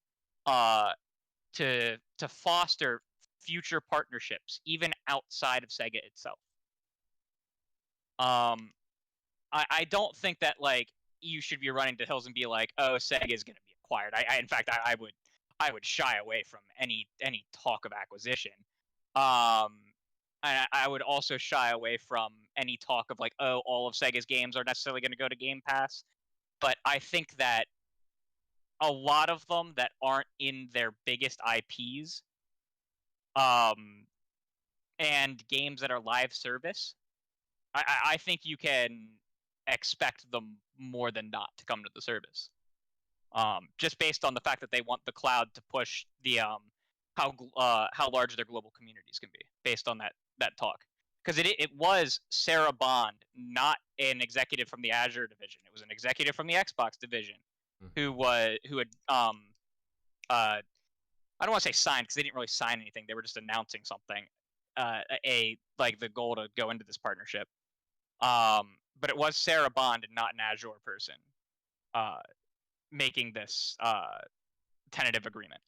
to foster future partnerships, even outside of Sega itself. I don't think that like you should be running to hills and be like, oh, Sega is going to be acquired. In fact, I would shy away from any talk of acquisition. I would also shy away from any talk of like, oh, all of Sega's games are necessarily going to go to Game Pass. But I think that a lot of them that aren't in their biggest IPs, and games that are live service, I think you can expect them more than not to come to the service. Just based on the fact that they want the cloud to push the how large their global communities can be, based on that talk. Because it was Sarah Bond, not an executive from the Azure division. It was an executive from the Xbox division, who had I don't want to say signed, because they didn't really sign anything. They were just announcing something, like the goal to go into this partnership. But it was Sarah Bond and not an Azure person making this tentative agreement.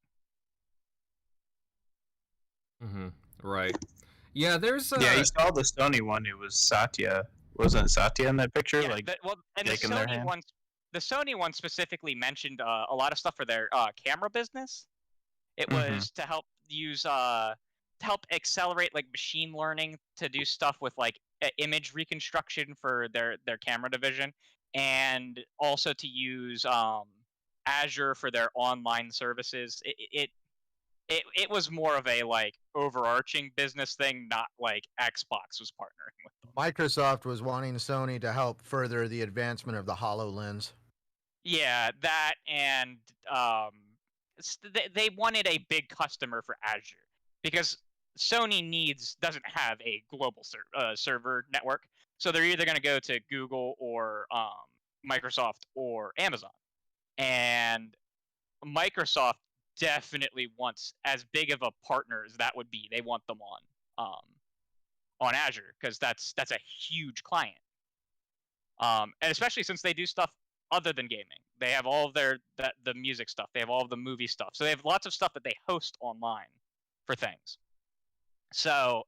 Right. Yeah, there's yeah, you saw the Sony one. It was Satya. Wasn't it Satya in that picture? Yeah, like, and the Sony one specifically mentioned a lot of stuff for their camera business. It was to help accelerate like machine learning to do stuff with like image reconstruction for their camera division, and also to use Azure for their online services. It was more of a like overarching business thing, not like Xbox was partnering with them. Microsoft was wanting Sony to help further the advancement of the HoloLens. Yeah, that, and they wanted a big customer for Azure, because Sony doesn't have a global server network, so they're either going to go to Google or Microsoft or Amazon, and Microsoft definitely wants, as big of a partner as that would be, they want them on Azure, because that's a huge client, and especially since they do stuff other than gaming. They have all of the music stuff, they have all of the movie stuff, so they have lots of stuff that they host online for things. So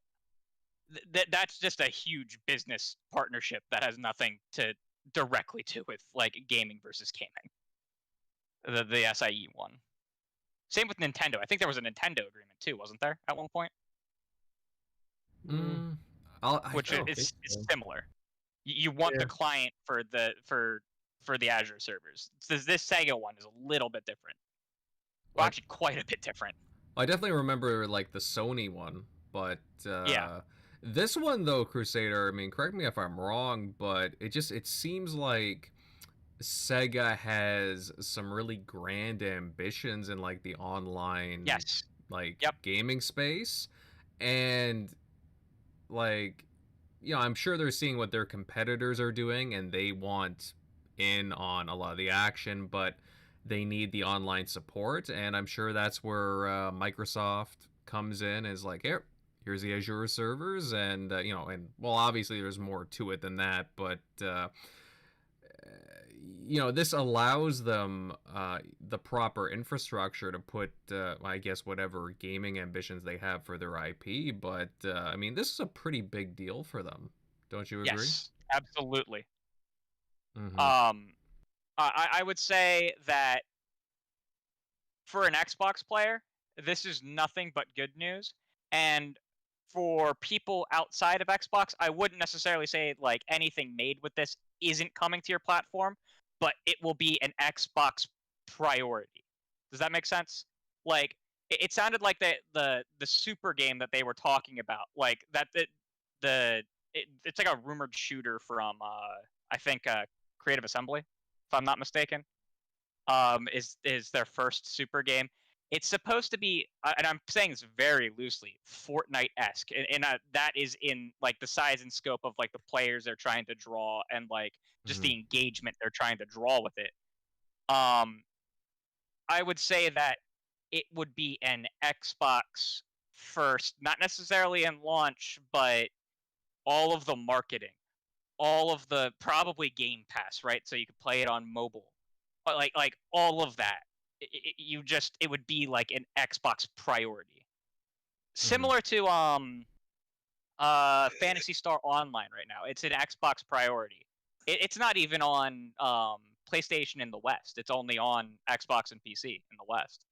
that's just a huge business partnership that has nothing to directly do with like gaming versus gaming. The SIE one. Same with Nintendo. I think there was a Nintendo agreement too, wasn't there, at one point? Which is similar. You want the client for the Azure servers. This Sega one is a little bit different. Well, actually, quite a bit different. I definitely remember like the Sony one, but this one though, Crusader, I mean, correct me if I'm wrong, but it seems like Sega has some really grand ambitions in like the online gaming space, and like, you know, I'm sure they're seeing what their competitors are doing and they want in on a lot of the action, but they need the online support, and I'm sure that's where Microsoft comes in, is like, here's the Azure servers, and you know, and well, obviously there's more to it than that, but you know, this allows them the proper infrastructure to put, I guess, whatever gaming ambitions they have for their IP. But I mean, this is a pretty big deal for them, don't you agree? Yes, absolutely. I would say that for an Xbox player, this is nothing but good news. And for people outside of Xbox, I wouldn't necessarily say like anything made with this isn't coming to your platform, but it will be an Xbox priority. Does that make sense? Like, it sounded like the super game that they were talking about, like that it's like a rumored shooter from I think Creative Assembly, if I'm not mistaken, is their first super game. It's supposed to be, and I'm saying this very loosely, Fortnite-esque, and that is in like the size and scope of like the players they're trying to draw, and like just the engagement they're trying to draw with it. I would say that it would be an Xbox first, not necessarily in launch, but all of the marketing, all of the probably Game Pass, right? So you could play it on mobile, but like all of that. It would be like an Xbox priority. similar to Phantasy Star Online right now. It's an Xbox priority. It's not even on PlayStation in the West. It's only on Xbox and PC in the West.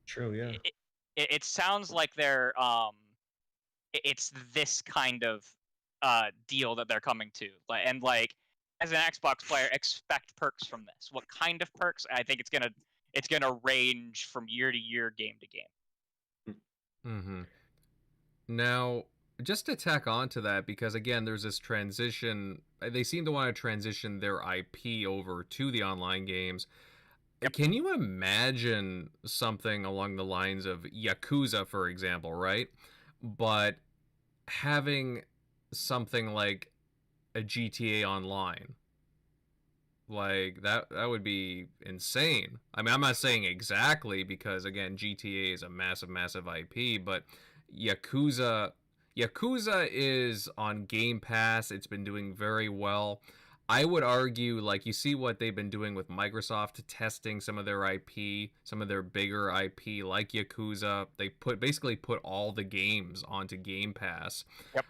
True, yeah. It sounds like they're it's this kind of deal that they're coming to, and like as an Xbox player, expect perks from this. What kind of perks? I think it's gonna range from year to year, game to game. Mm-hmm. Now, just to tack on to that, because again, there's this transition. They seem to want to transition their IP over to the online games. Yep. Can you imagine something along the lines of Yakuza, for example, right? But having something like a GTA Online. Like that would be insane. I mean, I'm not saying exactly because again, GTA is a massive IP, but Yakuza is on Game Pass. It's been doing very well. I would argue, like, you see what they've been doing with Microsoft, testing some of their IP, some of their bigger IP, like Yakuza. They basically put all the games onto Game Pass. Yep.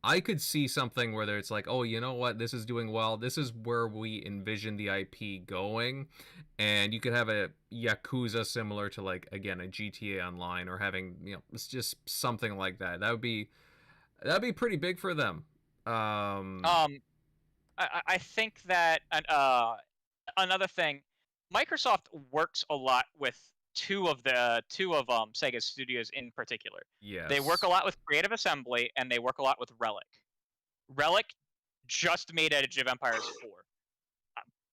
I could see something where it's like, oh, you know what, this is doing well. This is where we envision the IP going, and you could have a Yakuza similar to, like, again, a GTA Online, or having, you know, it's just something like that. That'd be pretty big for them. I think that another thing, Microsoft works a lot with two of Sega studios in particular. Yes. They work a lot with Creative Assembly, and they work a lot with Relic. Relic just made Age of Empires 4.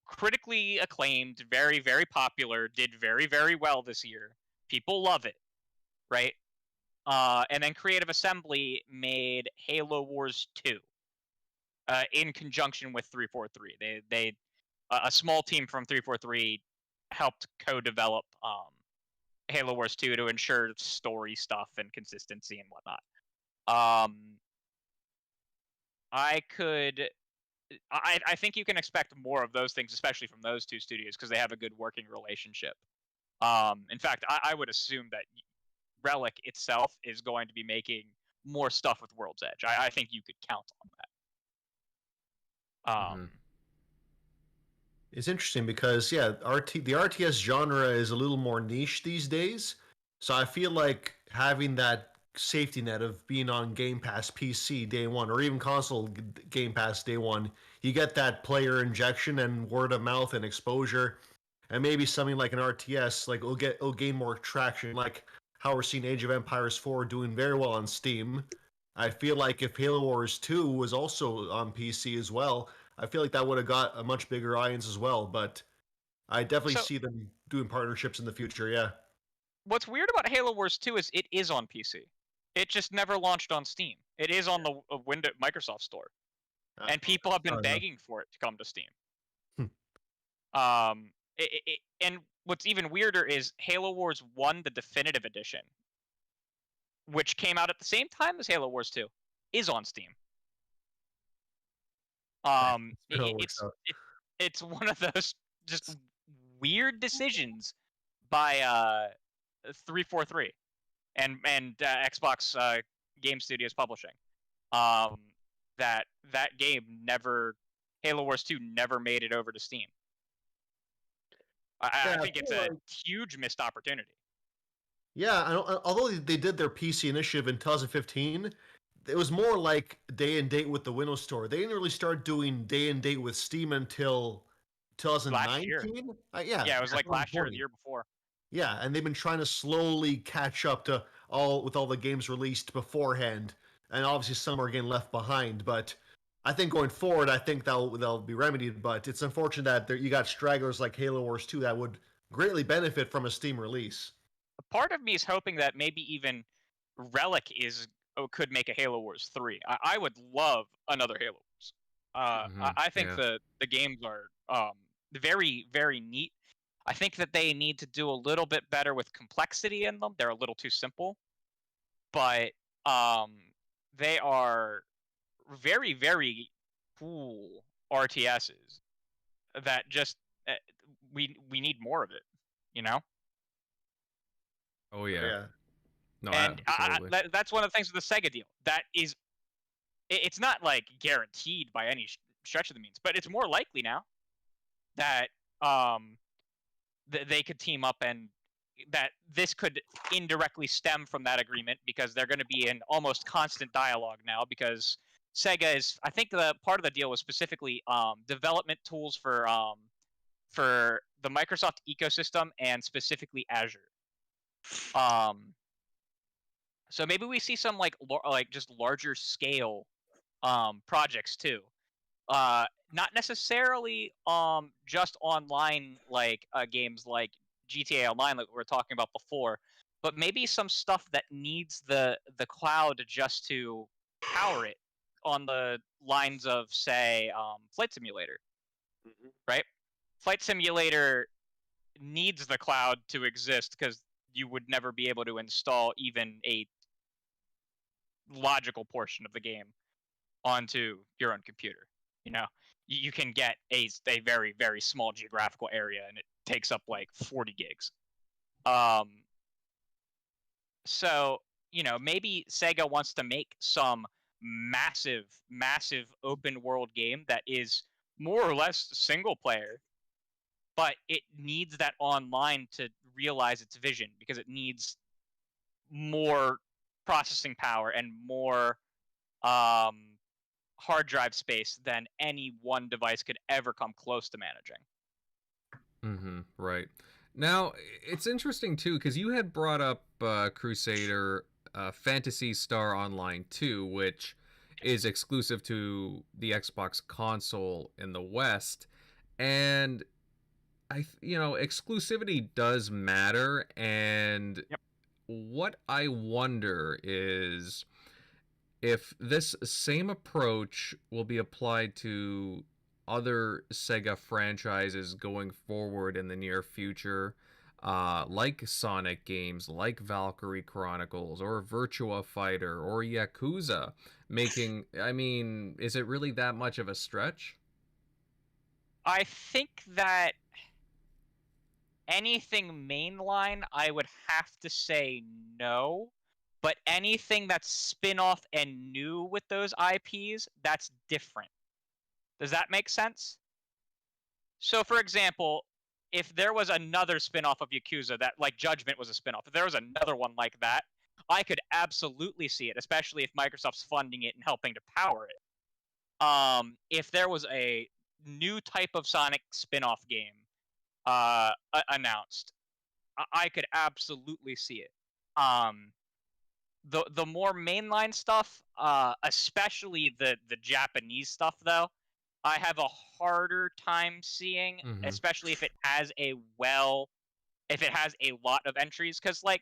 Critically acclaimed, very, very popular, did very, very well this year. People love it, right? And then Creative Assembly made Halo Wars 2 in conjunction with 343. They a small team from 343 helped co-develop Halo Wars 2 to ensure story stuff and consistency and whatnot. I think you can expect more of those things, especially from those two studios, because they have a good working relationship. In fact, I would assume that Relic itself is going to be making more stuff with World's Edge. I think you could count on that. It's interesting because, yeah, the RTS genre is a little more niche these days. So I feel like having that safety net of being on Game Pass PC day one, or even console Game Pass day one, you get that player injection and word of mouth and exposure. And maybe something like an RTS, like it'll gain more traction, like how we're seeing Age of Empires 4 doing very well on Steam. I feel like if Halo Wars 2 was also on PC as well, I feel like that would have got a much bigger audience as well, but I definitely see them doing partnerships in the future, yeah. What's weird about Halo Wars 2 is it is on PC. It just never launched on Steam. It is on the Microsoft Store. And people have been begging for it to come to Steam. And what's even weirder is Halo Wars 1, the Definitive Edition, which came out at the same time as Halo Wars 2, is on Steam. It's one of those just weird decisions by 343 and Xbox Game Studios Publishing. That game Halo Wars 2 never made it over to Steam. I think it's a huge missed opportunity. Yeah, although they did their PC initiative in 2015, it was more like day and date with the Windows Store. They didn't really start doing day and date with Steam until 2019. Yeah, it was like last year or the year before. Yeah, and they've been trying to slowly catch up to all the games released beforehand, and obviously some are getting left behind. But I think going forward, I think they'll be remedied. But it's unfortunate that you got stragglers like Halo Wars 2 that would greatly benefit from a Steam release. Part of me is hoping that maybe even Relic could make a Halo Wars 3. I would love another Halo Wars. I think the games are very, very neat. I think that they need to do a little bit better with complexity in them. They're a little too simple. But they are very, very cool RTSs that just we need more of it, you know? Oh yeah. Yeah. No, And absolutely. that's one of the things with the Sega deal. That is, it's not like guaranteed by any stretch of the means, but it's more likely now that they could team up, and that this could indirectly stem from that agreement, because they're going to be in almost constant dialogue now, because Sega is, I think the part of the deal was specifically development tools for the Microsoft ecosystem, and specifically Azure. So maybe we see some like just larger scale projects too. Not necessarily just online, like games like GTA Online, like we were talking about before, but maybe some stuff that needs the cloud just to power it, on the lines of, say, Flight Simulator. Right? Flight Simulator needs the cloud to exist, because you would never be able to install even a logical portion of the game onto your own computer. You know, you can get a very, very small geographical area, and it takes up like 40 gigs. So, maybe Sega wants to make some massive, massive open world game that is more or less single player, but it needs that online to realize its vision, because it needs more processing power and more hard drive space than any one device could ever come close to managing. Right. Now, it's interesting too, because you had brought up Crusader Phantasy Star Online 2, which is exclusive to the Xbox console in the West. And exclusivity does matter. And Yep. what I wonder is if this same approach will be applied to other Sega franchises going forward in the near future, like Sonic games, like Valkyrie Chronicles, or Virtua Fighter, or Yakuza. Is it really that much of a stretch? I think that anything mainline, I would have to say no. But anything that's spin-off and new with those IPs, that's different. Does that make sense? So, for example, if there was another spin-off of Yakuza that, like, Judgment was a spin-off, if there was another one like that, I could absolutely see it, especially if Microsoft's funding it and helping to power it. If there was a new type of Sonic spin-off game announced, I could absolutely see it. The more mainline stuff, especially the Japanese stuff, though, I have a harder time seeing, especially if it has a lot of entries, because like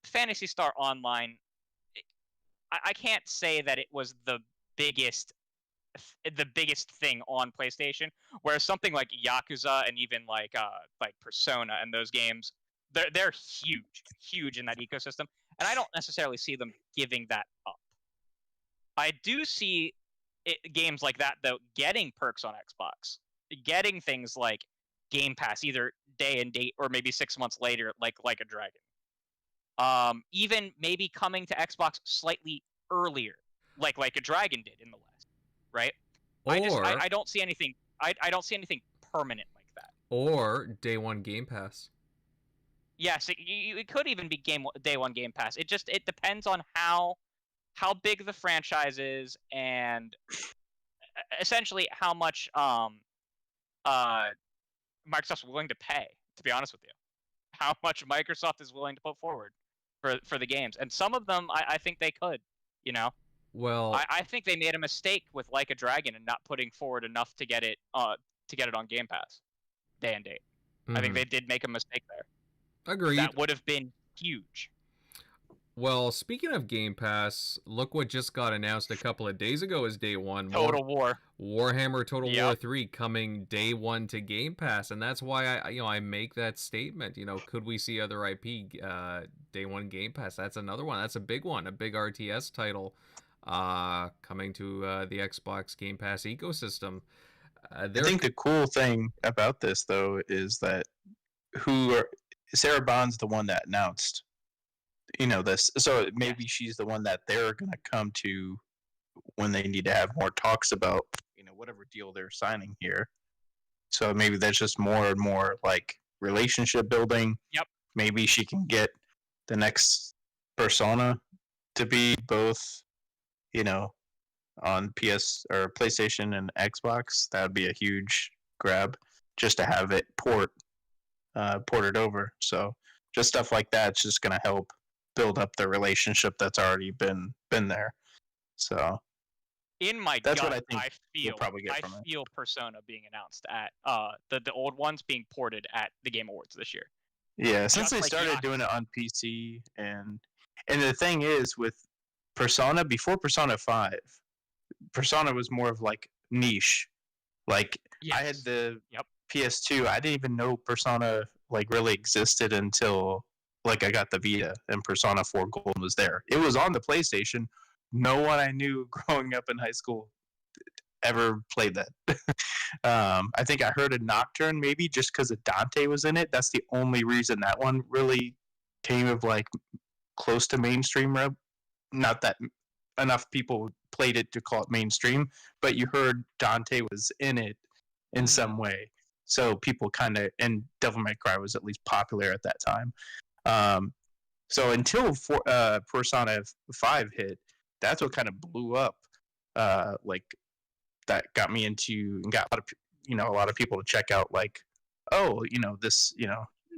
Phantasy Star Online, I can't say that it was the biggest thing on PlayStation, whereas something like Yakuza and even like Persona and those games, they're huge in that ecosystem, and I don't necessarily see them giving that up. I do see games like that, though, getting perks on Xbox, getting things like Game Pass either day and date or maybe 6 months later, like a Dragon. Even maybe coming to Xbox slightly earlier, like a Dragon did in the West, right? I don't see anything. I don't see anything permanent like that. Or day one Game Pass. Yes, it could even be day one Game Pass. It depends on how big the franchise is, and essentially how much Microsoft's willing to pay. To be honest with you, how much Microsoft is willing to put forward for the games, and some of them I think they could. Well, I think they made a mistake with Like a Dragon and not putting forward enough to get it on Game Pass, day and date. I think they did make a mistake there. Agreed. That would have been huge. Well, speaking of Game Pass, look what just got announced a couple of days ago as day one. Total War. Warhammer Total War 3 coming day one to Game Pass, and that's why I make that statement. Could we see other IP day one Game Pass? That's another one. That's a big one, a big RTS title coming to the Xbox Game Pass ecosystem. I think the cool thing about this, though, is that Sarah Bond's the one that announced, this. So maybe she's the one that they're gonna come to when they need to have more talks about, whatever deal they're signing here. So maybe that's just more and more like relationship building. Yep. Maybe she can get the next Persona to be both, on PS or PlayStation and Xbox. That would be a huge grab just to have it ported over. So just stuff like that's just going to help build up the relationship that's already been there. So in my that's gut, what I think I feel we'll probably get from it. feel Persona being announced at the old ones being ported at the Game Awards this year. Yeah, since Just they like started doing it on PC, and the thing is with Persona, before Persona 5, Persona was more of like niche. Like I had the PS2, I didn't even know Persona like really existed until like I got the Vita and Persona 4 Gold was there. It was on the PlayStation. No one I knew growing up in high school ever played that. I think I heard a Nocturne maybe just because Dante was in it. That's the only reason that one really came of like close to mainstream. Not that enough people played it to call it mainstream, but you heard Dante was in it in some way. So people kind of, and Devil May Cry was at least popular at that time. So until Persona 5 hit, that's what kind of blew up. Like that got me into and got a lot of people to check out like, this,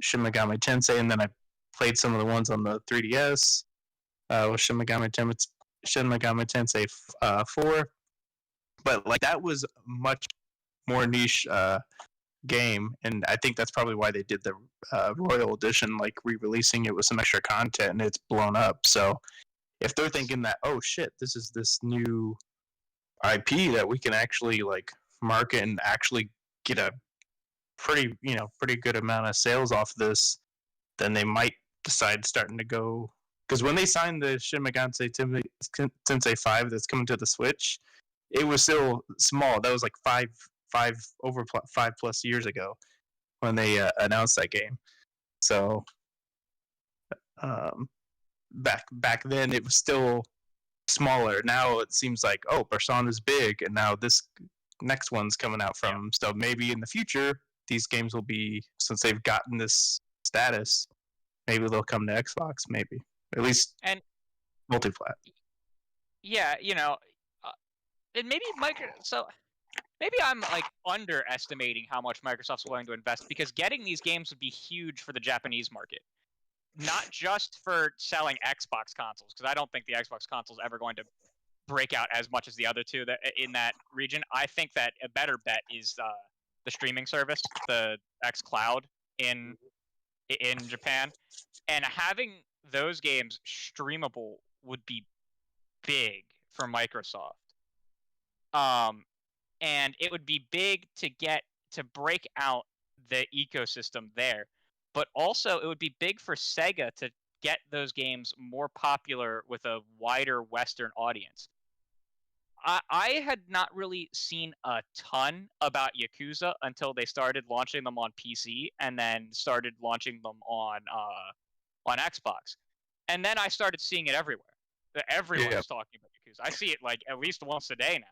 Shin Megami Tensei, and then I played some of the ones on the 3DS with Shin Megami Tensei 4. But like that was much more niche game, and I think that's probably why they did the Royal Edition, like re-releasing it with some extra content, and it's blown up. So if they're thinking that, oh shit, this is this new IP that we can actually like market and actually get a pretty good amount of sales off this, then they might decide starting to go. Because when they signed the Shin Megami Tensei 5 that's coming to the Switch, it was still small. That was like 5+ years ago when they announced that game. So back then it was still smaller. Now it seems like, oh, Persona's big, and now this next one's coming out from. So maybe in the future these games will be, since they've gotten this status, maybe they'll come to Xbox, maybe at least and multi-plat. Yeah, and maybe maybe I'm like underestimating how much Microsoft's willing to invest, because getting these games would be huge for the Japanese market. Not just for selling Xbox consoles, because I don't think the Xbox console is ever going to break out as much as the other two that in that region. I think that a better bet is the streaming service, the xCloud in Japan, and having those games streamable would be big for Microsoft. And it would be big to break out the ecosystem there. But also, it would be big for Sega to get those games more popular with a wider Western audience. I had not really seen a ton about Yakuza until they started launching them on PC and then started launching them on Xbox. And then I started seeing it everywhere. Everyone is talking about Yakuza. I see it like at least once a day now.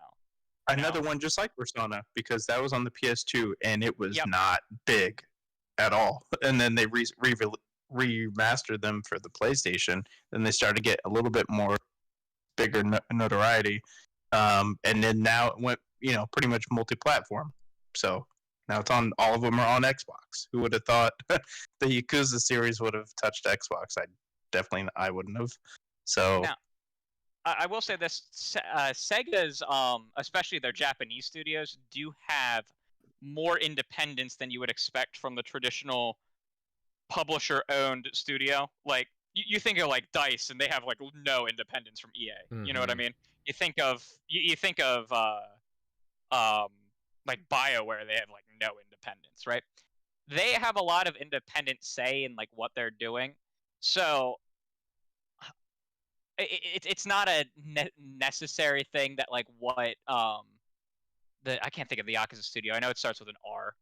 Another one just like Persona, because that was on the PS2 and it was not big at all. And then they remastered them for the PlayStation. Then they started to get a little bit more bigger notoriety. And then now it went, pretty much multi-platform. So now it's on, all of them are on Xbox. Who would have thought the Yakuza series would have touched Xbox? I wouldn't have. So now, I will say this: Sega's, especially their Japanese studios, do have more independence than you would expect from the traditional publisher-owned studio. Like you think of like DICE, and they have like no independence from EA. Mm-hmm. You know what I mean? You think of like BioWare, they have like no independence, right? They have a lot of independent say in like what they're doing. So it's not a necessary thing that like what I can't think of the Yakuza studio. I know it starts with an R.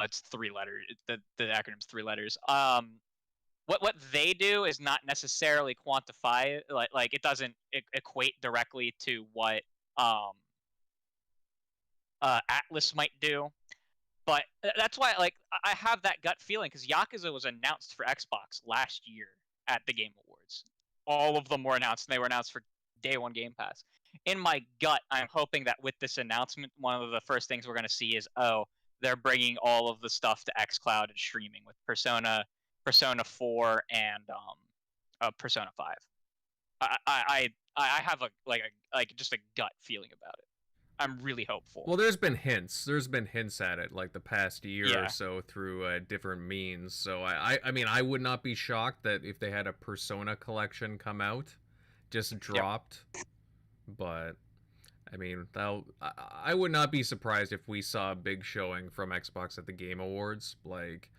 It's 3 letters. The acronym's 3 letters. What they do is not necessarily quantify it. Like it doesn't equate directly to what Atlas might do. But that's why, like, I have that gut feeling, because Yakuza was announced for Xbox last year at the Game Awards. All of them were announced, and they were announced for Day 1 Game Pass. In my gut, I'm hoping that with this announcement, one of the first things we're going to see is, oh, they're bringing all of the stuff to xCloud and streaming with Persona 4, and Persona 5. I have just a gut feeling about it. I'm really hopeful. Well, there's been hints. There's been hints at it like the past year Yeah. or so through different means. So I mean, I would not be shocked that if they had a Persona collection come out, just dropped. Yep. But I mean, I would not be surprised if we saw a big showing from Xbox at the Game Awards. Like,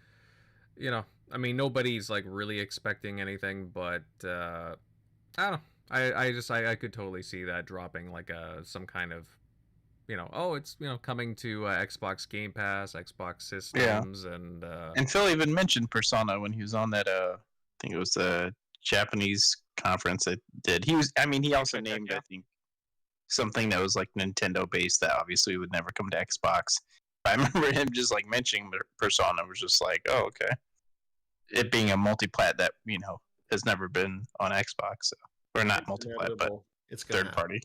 you know, I mean, nobody's like really expecting anything, but I don't know. I could totally see that dropping like some kind of, you know, oh, it's, you know, coming to Xbox Game Pass, Xbox systems, and Phil even mentioned Persona when he was on that I think it was a Japanese conference that did. He also named I think something that was like Nintendo based that obviously would never come to Xbox. But I remember him just like mentioning Persona was just like, oh, okay. It being a multi-plat that, you know, has never been on Xbox, so. Or not multi-plat, but it's third party.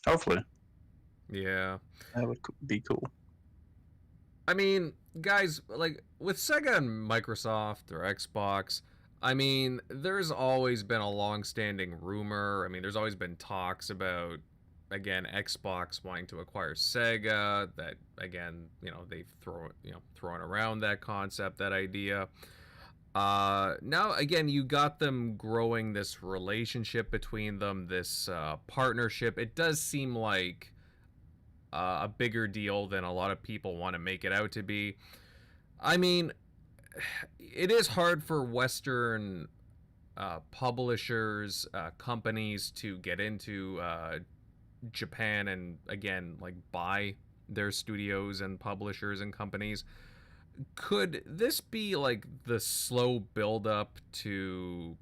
Hopefully. Yeah. That would be cool. I mean, guys, like, with Sega and Microsoft or Xbox, I mean, there's always been a long-standing rumor. I mean, there's always been talks about, again, Xbox wanting to acquire Sega. That, again, you know, they've thrown around that concept, that idea. Now, again, you got them growing this relationship between them, this partnership. It does seem like a bigger deal than a lot of people want to make it out to be. I mean, it is hard for Western publishers, companies to get into Japan and, again, like, buy their studios and publishers and companies. Could this be like the slow build up to,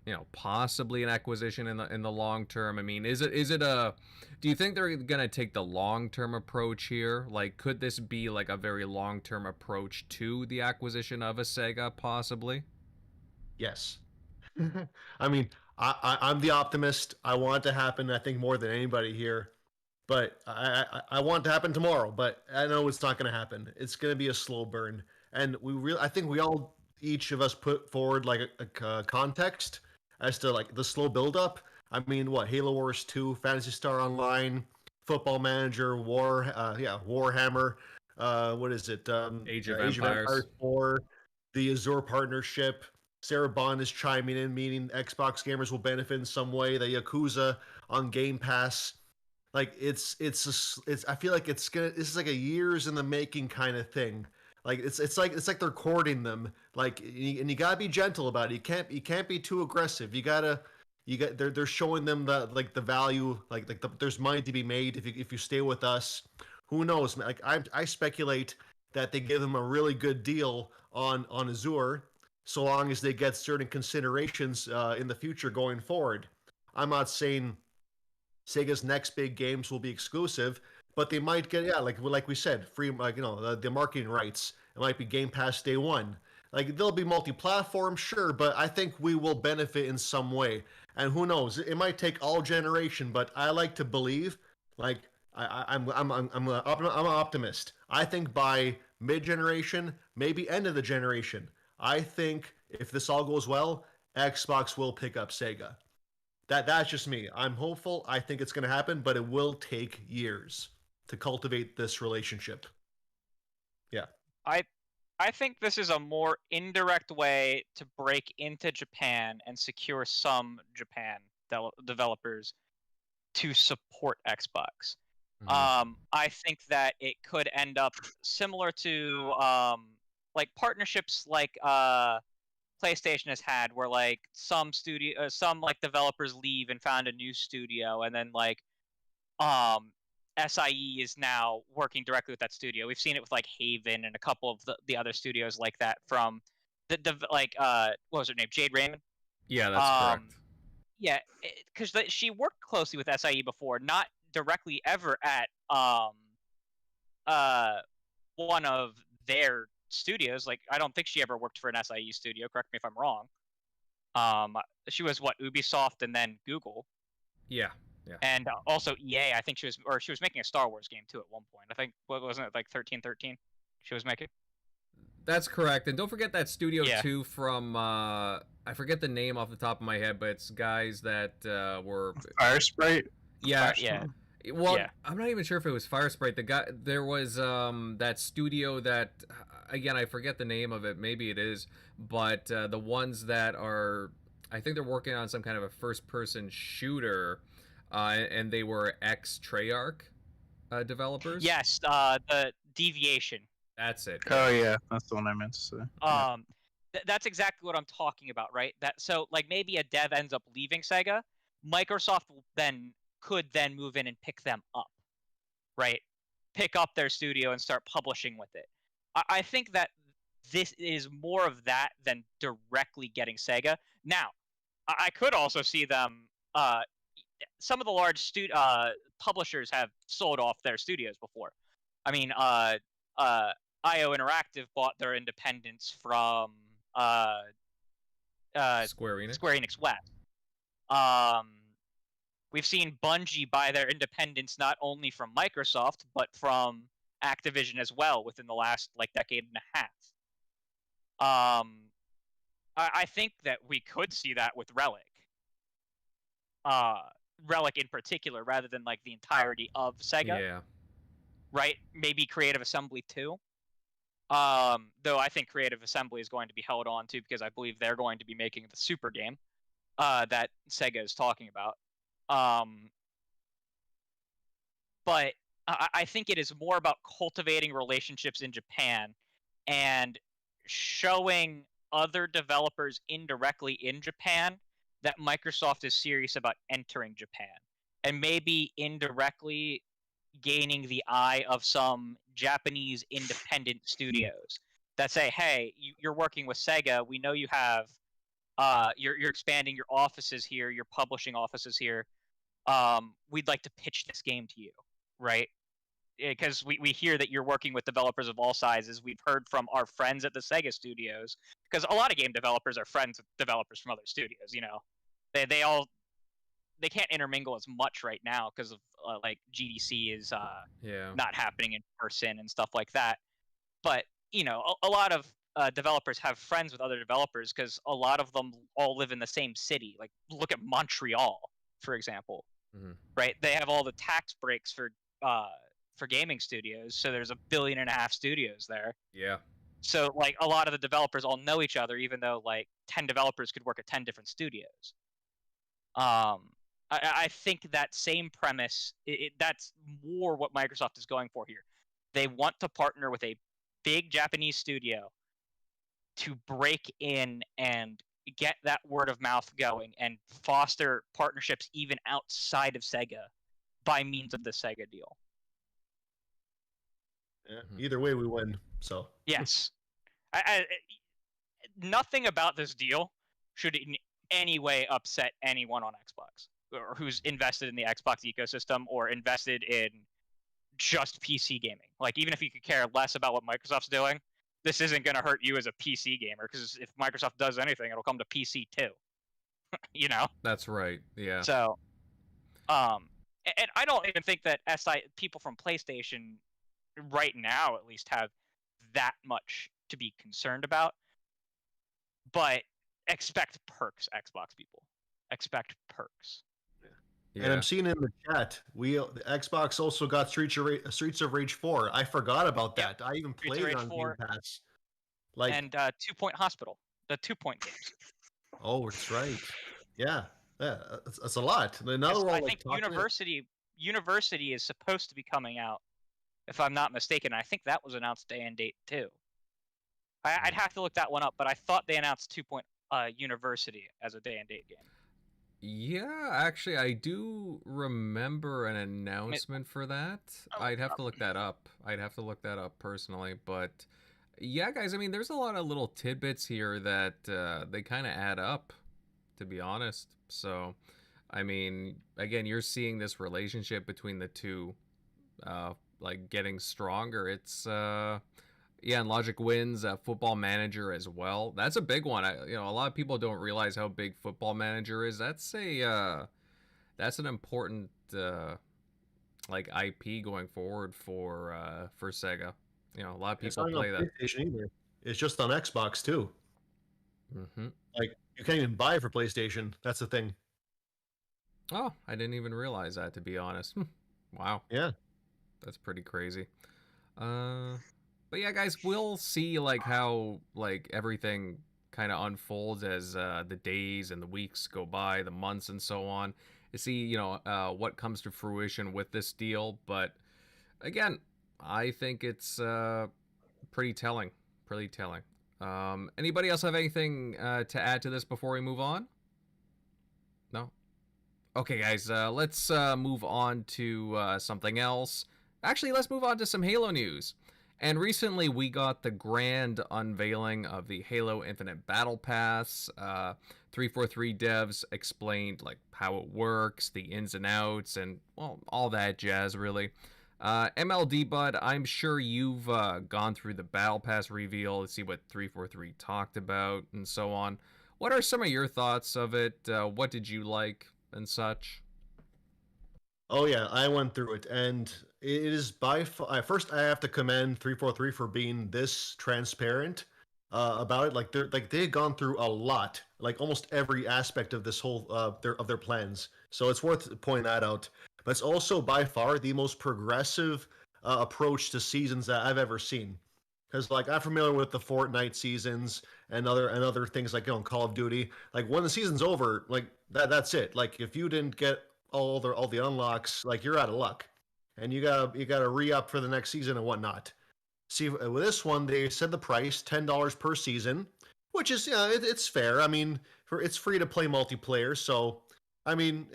you know, possibly an acquisition in the long term? I mean, is it a, do you think they're gonna take the long term approach here? Like, could this be like a very long term approach to the acquisition of a Sega, possibly? Yes. I mean, I'm the optimist. I want it to happen, I think, more than anybody here. But I want it to happen tomorrow, but I know it's not going to happen. It's going to be a slow burn. And I think we all, each of us put forward like a context as to like the slow build up. I mean, what, Halo Wars 2, Phantasy Star Online, Football Manager, Warhammer, what is it? Age of Empires 4, the Azure Partnership. Sarah Bond is chiming in, meaning Xbox gamers will benefit in some way. The Yakuza on Game Pass. Like it's I feel like this is like a years in the making kind of thing. Like it's like they're courting them. Like, and you gotta be gentle about it. You can't be too aggressive. They're showing them the value. There's money to be made if you stay with us. Who knows? Like I speculate that they give them a really good deal on Azure, so long as they get certain considerations in the future going forward. I'm not saying Sega's next big games will be exclusive, but they might get, like we said, free, like, you know, the marketing rights. It might be Game Pass day one. Like, they'll be multi-platform, sure, but I think we will benefit in some way. And who knows? It might take all generation, but I like to believe, like, I'm an optimist. I think by mid-generation, maybe end of the generation, I think if this all goes well, Xbox will pick up Sega. That's just me. I'm hopeful. I think it's going to happen, but it will take years to cultivate this relationship. Yeah. I think this is a more indirect way to break into Japan and secure some Japan developers to support Xbox. Mm-hmm. I think that it could end up similar to like partnerships like PlayStation has had, where like some like developers leave and found a new studio, and then like SIE is now working directly with that studio. We've seen it with like Haven and a couple of the other studios like that from the what was her name? Jade Raymond. Yeah, that's correct. Yeah, because she worked closely with SIE before, not directly ever at one of their studios. Like, I don't think she ever worked for an SIE studio. Correct me if I'm wrong. She was Ubisoft and then Google. Yeah. And also EA. I think she was making a Star Wars game too at one point. I think wasn't it like 1313? She was making. That's correct. And don't forget that studio too from I forget the name off the top of my head, but it's guys that were Fire Sprite. Yeah, yeah. Well, I'm not even sure if it was Fire Sprite. There was that studio that, again, I forget the name of it. Maybe it is, but the ones that are, I think they're working on some kind of a first-person shooter, and they were ex-Treyarch developers. Yes, the Deviation. That's it. Oh yeah, that's the one I meant to say. That's exactly what I'm talking about, right? So like maybe a dev ends up leaving Sega, Microsoft could then move in and pick them up, right? Pick up their studio and start publishing with it. I think that this is more of that than directly getting Sega. Now, I could also see them. Some of the large publishers have sold off their studios before. I mean, IO Interactive bought their independence from Square Enix. Square Enix West. We've seen Bungie buy their independence not only from Microsoft but from Activision as well within the last decade and a half. I think that we could see that with Relic. Relic in particular, rather than the entirety of Sega. Yeah. Right? Maybe Creative Assembly too. Though I think Creative Assembly is going to be held on to because I believe they're going to be making the super game that Sega is talking about. But I think it is more about cultivating relationships in Japan and showing other developers indirectly in Japan that Microsoft is serious about entering Japan, and maybe indirectly gaining the eye of some Japanese independent studios that say, hey, you're working with Sega. We know you have, you're expanding your offices here, your publishing offices here. We'd like to pitch this game to you, right? Because we hear that you're working with developers of all sizes. We've heard from our friends at the Sega studios, because a lot of game developers are friends with developers from other studios. You know, they can't intermingle as much right now because of GDC is not happening in person and stuff like that. But a lot of developers have friends with other developers because a lot of them all live in the same city. Like, look at Montreal, for example. Mm-hmm. Right? They have all the tax breaks for gaming studios, so there's 1.5 billion studios there. Yeah. So a lot of the developers all know each other, even though 10 developers could work at 10 different studios. I think that same premise, that's more what Microsoft is going for here. They want to partner with a big Japanese studio to break in and get that word of mouth going and foster partnerships even outside of Sega by means of the Sega deal. Yeah, either way we win. So yes, nothing about this deal should in any way upset anyone on Xbox or who's invested in the Xbox ecosystem or invested in just PC gaming. Even if you could care less about what Microsoft's doing, this isn't going to hurt you as a PC gamer, because if Microsoft does anything, it'll come to PC too. That's right. Yeah. So, and I don't even think that people from PlayStation right now at least have that much to be concerned about. But expect perks, Xbox people. Expect perks. Yeah. And I'm seeing in the chat, the Xbox also got Streets of Rage 4. I forgot about that. I even played it on Game Pass. And 2 Point Hospital, the 2 Point games. Oh, that's right. Yeah, that's a lot. I think University is supposed to be coming out, if I'm not mistaken. I think that was announced day and date too. I'd have to look that one up, but I thought they announced 2 Point University as a day and date game. Yeah, actually, I do remember an announcement for that. I'd have to look that up. I'd have to look that up personally, but yeah, guys. I mean, there's a lot of little tidbits here that they kind of add up, to be honest. So, I mean, again, you're seeing this relationship between the two, like getting stronger. It's yeah, and Logic wins Football Manager as well. That's a big one. A lot of people don't realize how big Football Manager is. That's an important like IP going forward for Sega. A lot of It's people not on play that. PlayStation either. It's just on Xbox too. Mm-hmm. Like you can't even buy it for PlayStation. That's the thing. Oh, I didn't even realize that, to be honest. Wow, Yeah. that's pretty crazy. But yeah, guys, we'll see like how like everything kind of unfolds as the days and the weeks go by, the months and so on. To see what comes to fruition with this deal. But again, I think it's pretty telling. Pretty telling. Anybody else have anything to add to this before we move on? No. Okay, guys, let's move on to something else. Actually, let's move on to some Halo news. And recently, we got the grand unveiling of the Halo Infinite Battle Pass. 343 devs explained like how it works, the ins and outs, and well, all that jazz, really. MLD Bud, I'm sure you've gone through the Battle Pass reveal to see what 343 talked about and so on. What are some of your thoughts of it? What did you like and such? Oh yeah, I went through it, and it is by far. First, I have to commend 343 for being this transparent about it. Like they had gone through a lot, like almost every aspect of this whole their plans. So it's worth pointing that out. But it's also by far the most progressive approach to seasons that I've ever seen. Because like I'm familiar with the Fortnite seasons and other things like Call of Duty. Like when the season's over, like that's it. Like if you didn't get all the unlocks, like you're out of luck, and you gotta re-up for the next season and whatnot. See, with this one, they said the price $10 per season, which is it's fair. I mean, it's free to play multiplayer, so I mean,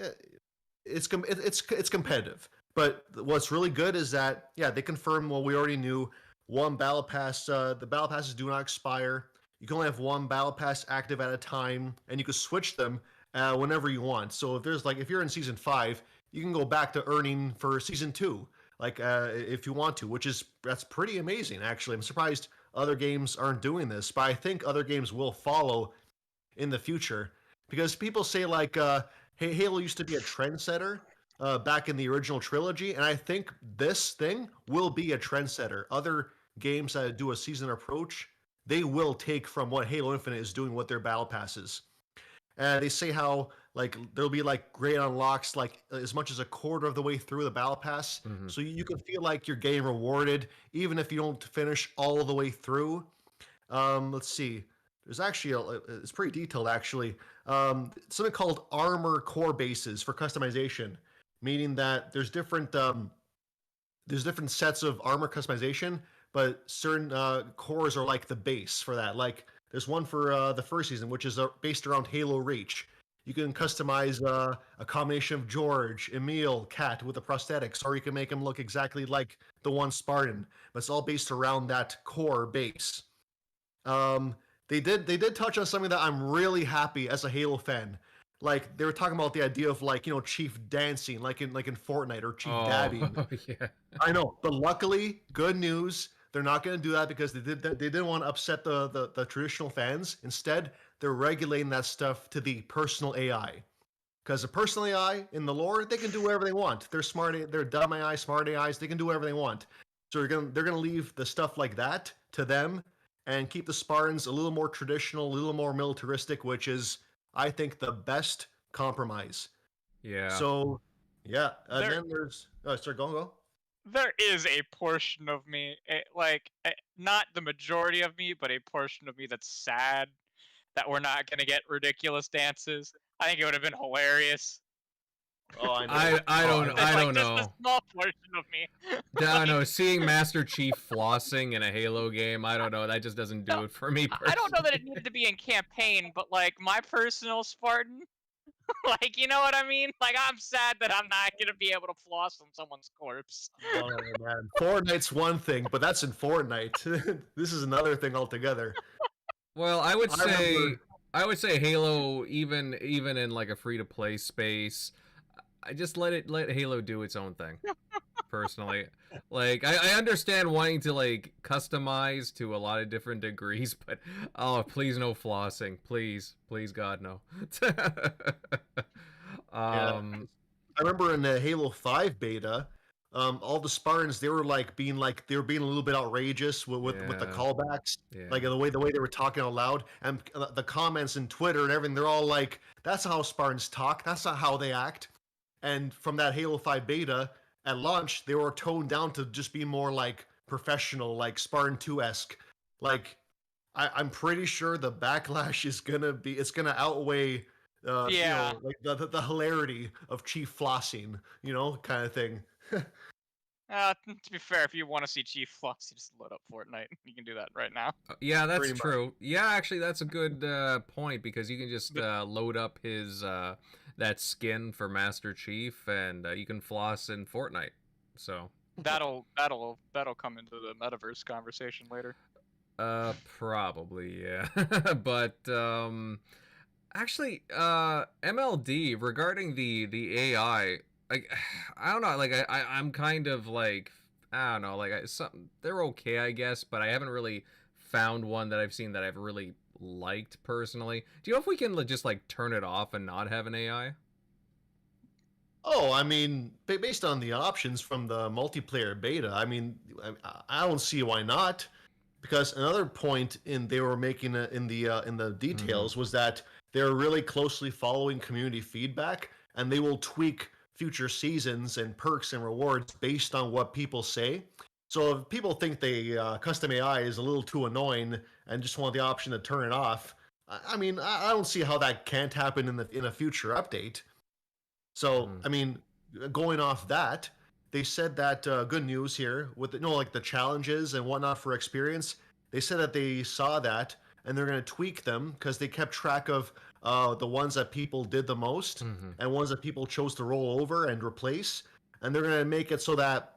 it's competitive. But what's really good is that they confirm what we already knew. One battle pass, the battle passes do not expire. You can only have one battle pass active at a time, and you can switch them whenever you want. So if you're in season 5, you can go back to earning for season 2, if you want to, that's pretty amazing. Actually, I'm surprised other games aren't doing this, but I think other games will follow in the future because people say hey, Halo used to be a trendsetter back in the original trilogy, and I think this thing will be a trendsetter. Other games that do a season approach, they will take from what Halo Infinite is doing with their battle passes. And they say how there'll be great unlocks as much as a quarter of the way through the battle pass, so you can feel like you're getting rewarded even if you don't finish all the way through. Let's see. There's actually it's pretty detailed actually. Something called armor core bases for customization, meaning that there's different sets of armor customization, but certain cores are like the base for that. Like there's one for the first season, which is based around Halo Reach. You can customize a combination of George, Emil, Kat with the prosthetics, or you can make them look exactly like the one Spartan. But it's all based around that core base. They did touch on something that I'm really happy as a Halo fan. Like they were talking about the idea of Chief dancing, like in Fortnite, or Chief dabbing. Yeah. I know, but luckily, good news. They're not going to do that because they didn't want to upset the traditional fans. Instead, they're regulating that stuff to the personal AI. Because the personal AI in the lore, they can do whatever they want. They're smart, they're dumb AI, smart AIs. They can do whatever they want. So they're gonna leave the stuff like that to them and keep the Spartans a little more traditional, a little more militaristic, which is, I think, the best compromise. Yeah. So, yeah. And then there's... Oh, sorry, go. There is a portion of me, not the majority of me, but a portion of me that's sad that we're not going to get ridiculous dances. I think it would have been hilarious. Oh, I know. I don't know. Just a small portion of me. I don't know. Seeing Master Chief flossing in a Halo game, I don't know. That just doesn't do it for me personally. I don't know that it needed to be in campaign, but my personal Spartan, Like, you know what I mean? Like, I'm sad that I'm not gonna be able to floss on someone's corpse. Oh man, Fortnite's one thing, but that's in Fortnite. This is another thing altogether. Well, I would I say remember. I would say Halo, even in like a free to play space, I just let Halo do its own thing. Personally, like I understand wanting to like customize to a lot of different degrees, but oh please no flossing, please God no. Yeah, um, I remember in the Halo 5 beta, all the Spartans they were they were being a little bit outrageous with the yeah, callbacks, like yeah. the way they were talking out loud, and the comments in Twitter and everything. They're all like, "That's not how Spartans talk. That's not how they act." And from that Halo 5 beta at launch, they were toned down to just be more like professional, like Spartan 2 esque. Like I'm pretty sure the backlash is gonna be it's gonna outweigh Yeah. like the hilarity of Chief flossing, kind of thing. To be fair, if you want to see Chief floss, you just load up Fortnite. You can do that right now. Yeah, that's Pretty much. true. Yeah, actually, that's a good point because you can just load up his that skin for Master Chief, and you can floss in Fortnite. So That'll come into the Metaverse conversation later. probably yeah, but actually, MLD regarding the AI, like I don't know, like I'm kind of like I don't know, like they're okay, I guess, but I haven't really found one that I've seen that I've really liked personally. Do you know if we can just like turn it off and not have an AI? Oh, I mean, based on the options from the multiplayer beta, I mean, I don't see why not. Because another point in they were making in the Mm-hmm. details was that they're really closely following community feedback, and they will tweak future seasons and perks and rewards based on what people say. So if people think the custom AI is a little too annoying and just want the option to turn it off, I mean, I don't see how that can't happen in a future update. So, Mm-hmm. I mean, going off that, they said that good news here with like the challenges and whatnot for experience. They said that they saw that and they're going to tweak them because they kept track of the ones that people did the most Mm-hmm. and ones that people chose to roll over and replace. And they're going to make it so that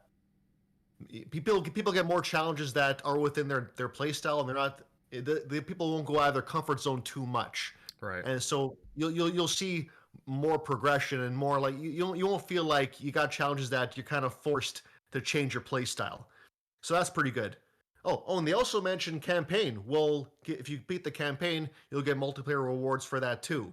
people get more challenges that are within their play style and they're not the people won't go out of their comfort zone too much, Right. and so you'll see more progression and more like you won't feel like you got challenges that you're kind of forced to change your play style. So that's pretty good. Oh, and they also mentioned campaign. Well, if you beat the campaign, you'll get multiplayer rewards for that too,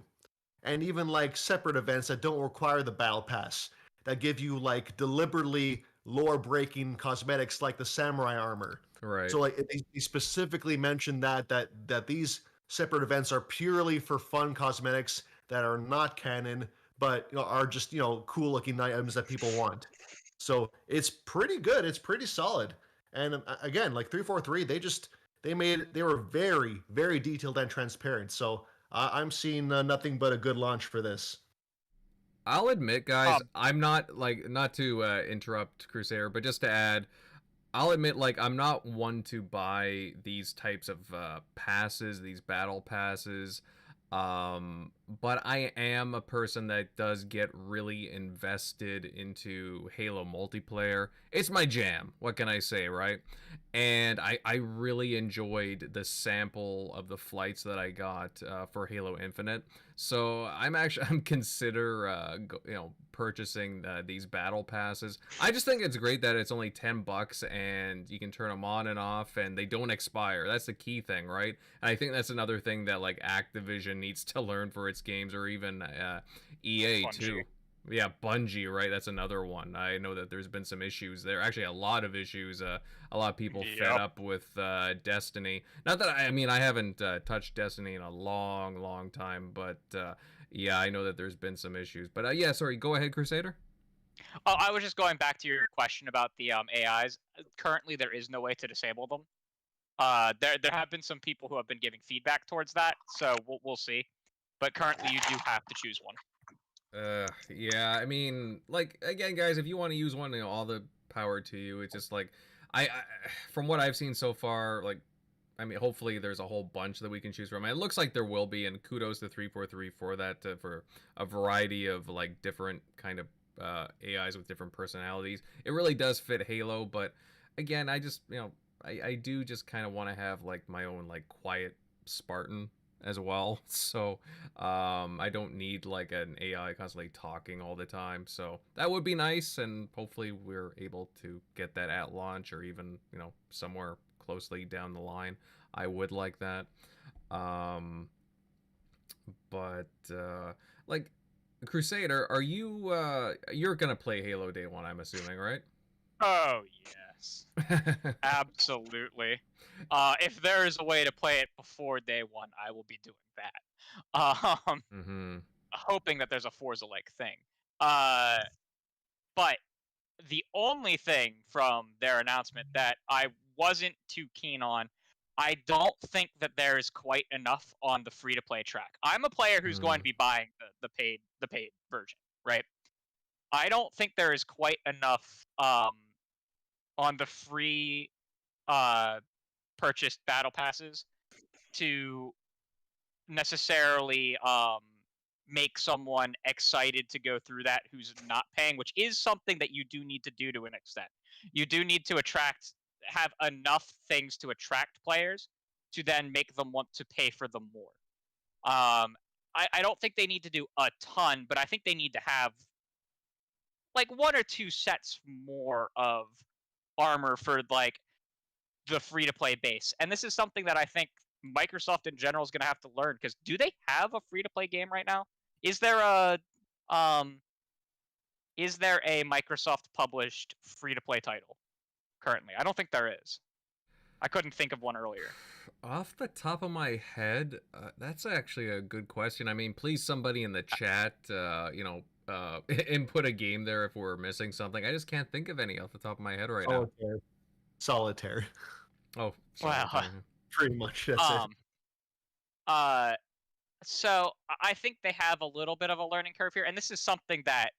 and even like separate events that don't require the battle pass that give you like deliberately lore breaking cosmetics like the samurai armor. Right. So like they specifically mentioned that these separate events are purely for fun cosmetics that are not canon but are just cool looking items that people want. So it's pretty good. It's pretty solid. And again, like 343, they were very very detailed and transparent. So I'm seeing nothing but a good launch for this. I'll admit, guys, Um, I'm not like not to interrupt Crusader, but just to add, I'll admit, like, I'm not one to buy these types of passes, these battle passes. But I am a person that does get really invested into Halo multiplayer. It's my jam. What can I say, right? And I really enjoyed the sample of the flights that I got for Halo Infinite. So I'm consider purchasing these battle passes. I just think it's great that it's only $10 and you can turn them on and off and they don't expire. That's the key thing, right? And I think that's another thing that like Activision needs to learn for its games, or even EA too. Bungie. Yeah, Bungie, right? That's another one. I know that there's been some issues there. Actually, a lot of issues. A lot of people fed Yep. up with Destiny. Not that I mean I haven't touched Destiny in a long, long time, but yeah, I know that there's been some issues. But yeah, sorry. Go ahead, Crusader. Oh, I was just going back to your question about the AIs. Currently, there is no way to disable them. There have been some people who have been giving feedback towards that, so we'll see. But currently, you do have to choose one. Yeah, I mean, like again, guys, if you want to use one, all the power to you. It's just like I from what I've seen so far, like I mean, hopefully there's a whole bunch that we can choose from. It looks like there will be, and kudos to 343 for that, for a variety of like different kind of AIs with different personalities. It really does fit Halo, but again, I just I do just kind of want to have like my own like quiet Spartan as well. So I don't need like an AI constantly talking all the time. So that would be nice, and hopefully we're able to get that at launch or even somewhere closely down the line. I would like that. Um, but like Crusader, are you you're gonna play Halo Day One? I'm assuming, right? Oh yes, absolutely. If there is a way to play it before day one, I will be doing that. Mm-hmm. Hoping that there's a Forza-like thing. But the only thing from their announcement that I wasn't too keen on, I don't think that there is quite enough on the free-to-play track. I'm a player who's going to be buying the paid version, right? I don't think there is quite enough on the free purchased battle passes to necessarily make someone excited to go through that who's not paying, which is something that you do need to do to an extent. You do need to have enough things to attract players to then make them want to pay for them more. I don't think they need to do a ton, but I think they need to have like 1 or 2 sets more of armor for like the free-to-play base. And this is something that I think Microsoft in general is going to have to learn, because do they have a free-to-play game right now? Is there a Microsoft published free-to-play title currently? I don't think there is. I couldn't think of one earlier. Off the top of my head, that's actually a good question. I mean, please somebody in the chat, input a game there if we're missing something. I just can't think of any off the top of my head right now. Solitaire. Oh, wow. Pretty much that's it. So I think they have a little bit of a learning curve here, and this is something that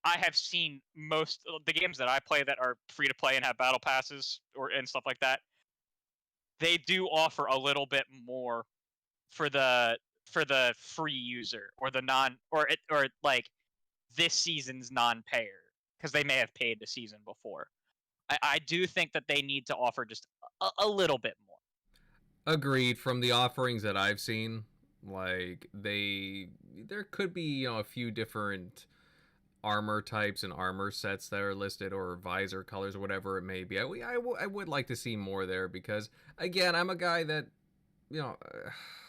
I have seen most of the games that I play that are free to play and have battle passes and stuff like that. They do offer a little bit more for the free user or the or like this season's non-payer, because they may have paid the season before. I do think that they need to offer just a little bit more. Agreed. From the offerings that I've seen, like there could be a few different armor types and armor sets that are listed, or visor colors or whatever it may be. I would like to see more there, because again, I'm a guy that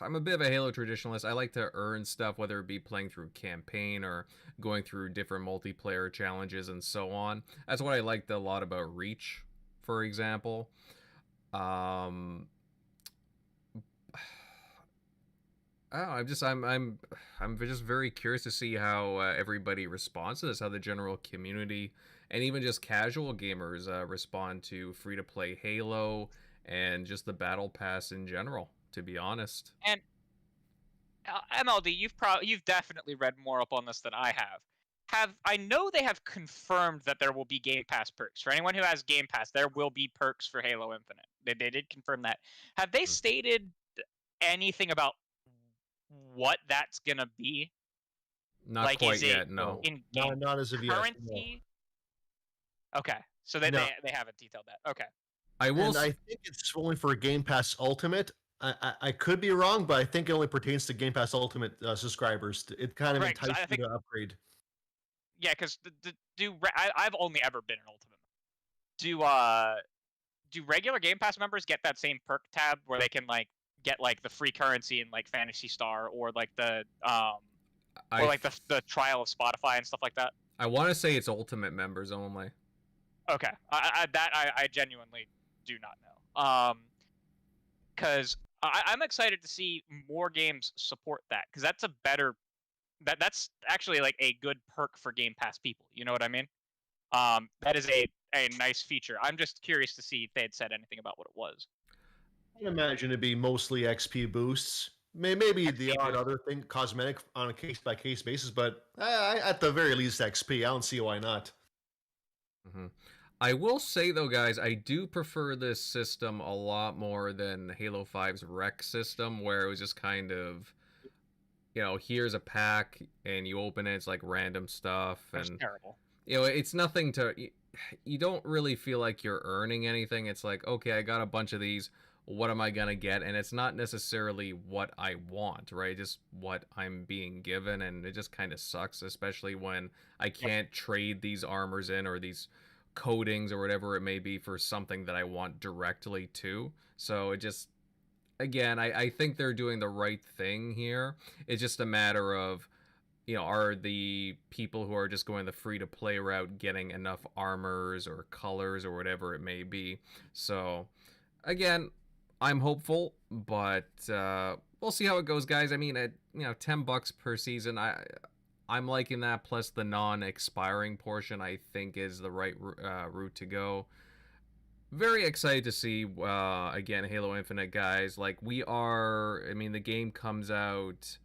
I'm a bit of a Halo traditionalist. I like to earn stuff, whether it be playing through campaign or going through different multiplayer challenges and so on. That's what I liked a lot about Reach, for example. I'm just very curious to see how everybody responds to this, how the general community and even just casual gamers respond to free-to-play Halo and just the Battle Pass in general, to be honest. And MLD, you've definitely read more up on this than I have. I know they have confirmed that there will be Game Pass perks. For anyone who has Game Pass, there will be perks for Halo Infinite. They did confirm that. Have they stated anything about what that's gonna be? Not like, quite yet, no. Not as of yet. Currency? No. Okay, so they haven't detailed that. Okay. I think it's only for Game Pass Ultimate. I could be wrong, but I think it only pertains to Game Pass Ultimate subscribers. It kind of entices you to upgrade. Yeah, because I've only ever been an Ultimate. Do regular Game Pass members get that same perk tab where they can like get like the free currency in like Phantasy Star, or like the trial of Spotify and stuff like that? I want to say it's Ultimate members only. Okay, I genuinely do not know. Because I'm excited to see more games support that, because that's a better that's actually like a good perk for Game Pass people. You know what I mean? That is a nice feature. I'm just curious to see if they had said anything about what it was. I imagine it'd be mostly XP boosts. Maybe XP the odd other thing, cosmetic on a case-by-case basis, but at the very least XP. I don't see why not. Mm-hmm. I will say though, guys, I do prefer this system a lot more than Halo 5's rec system, where it was just kind of, here's a pack and you open it, it's like random stuff, That's and terrible. it's nothing to. You don't really feel like you're earning anything. It's like, okay, I got a bunch of these. What am I gonna get? And it's not necessarily what I want, right? Just what I'm being given, and it just kind of sucks, especially when I can't trade these armors in or these coatings or whatever it may be for something that I want directly to. So it just, again, I think they're doing the right thing here. It's just a matter of, are the people who are just going the free to play route getting enough armors or colors or whatever it may be. So again, I'm hopeful, but we'll see how it goes, guys. I mean, at $10 per season, I'm liking that. Plus the non-expiring portion, I think, is the right route to go. Very excited to see again Halo Infinite, guys. Like, we are. I mean, the game comes out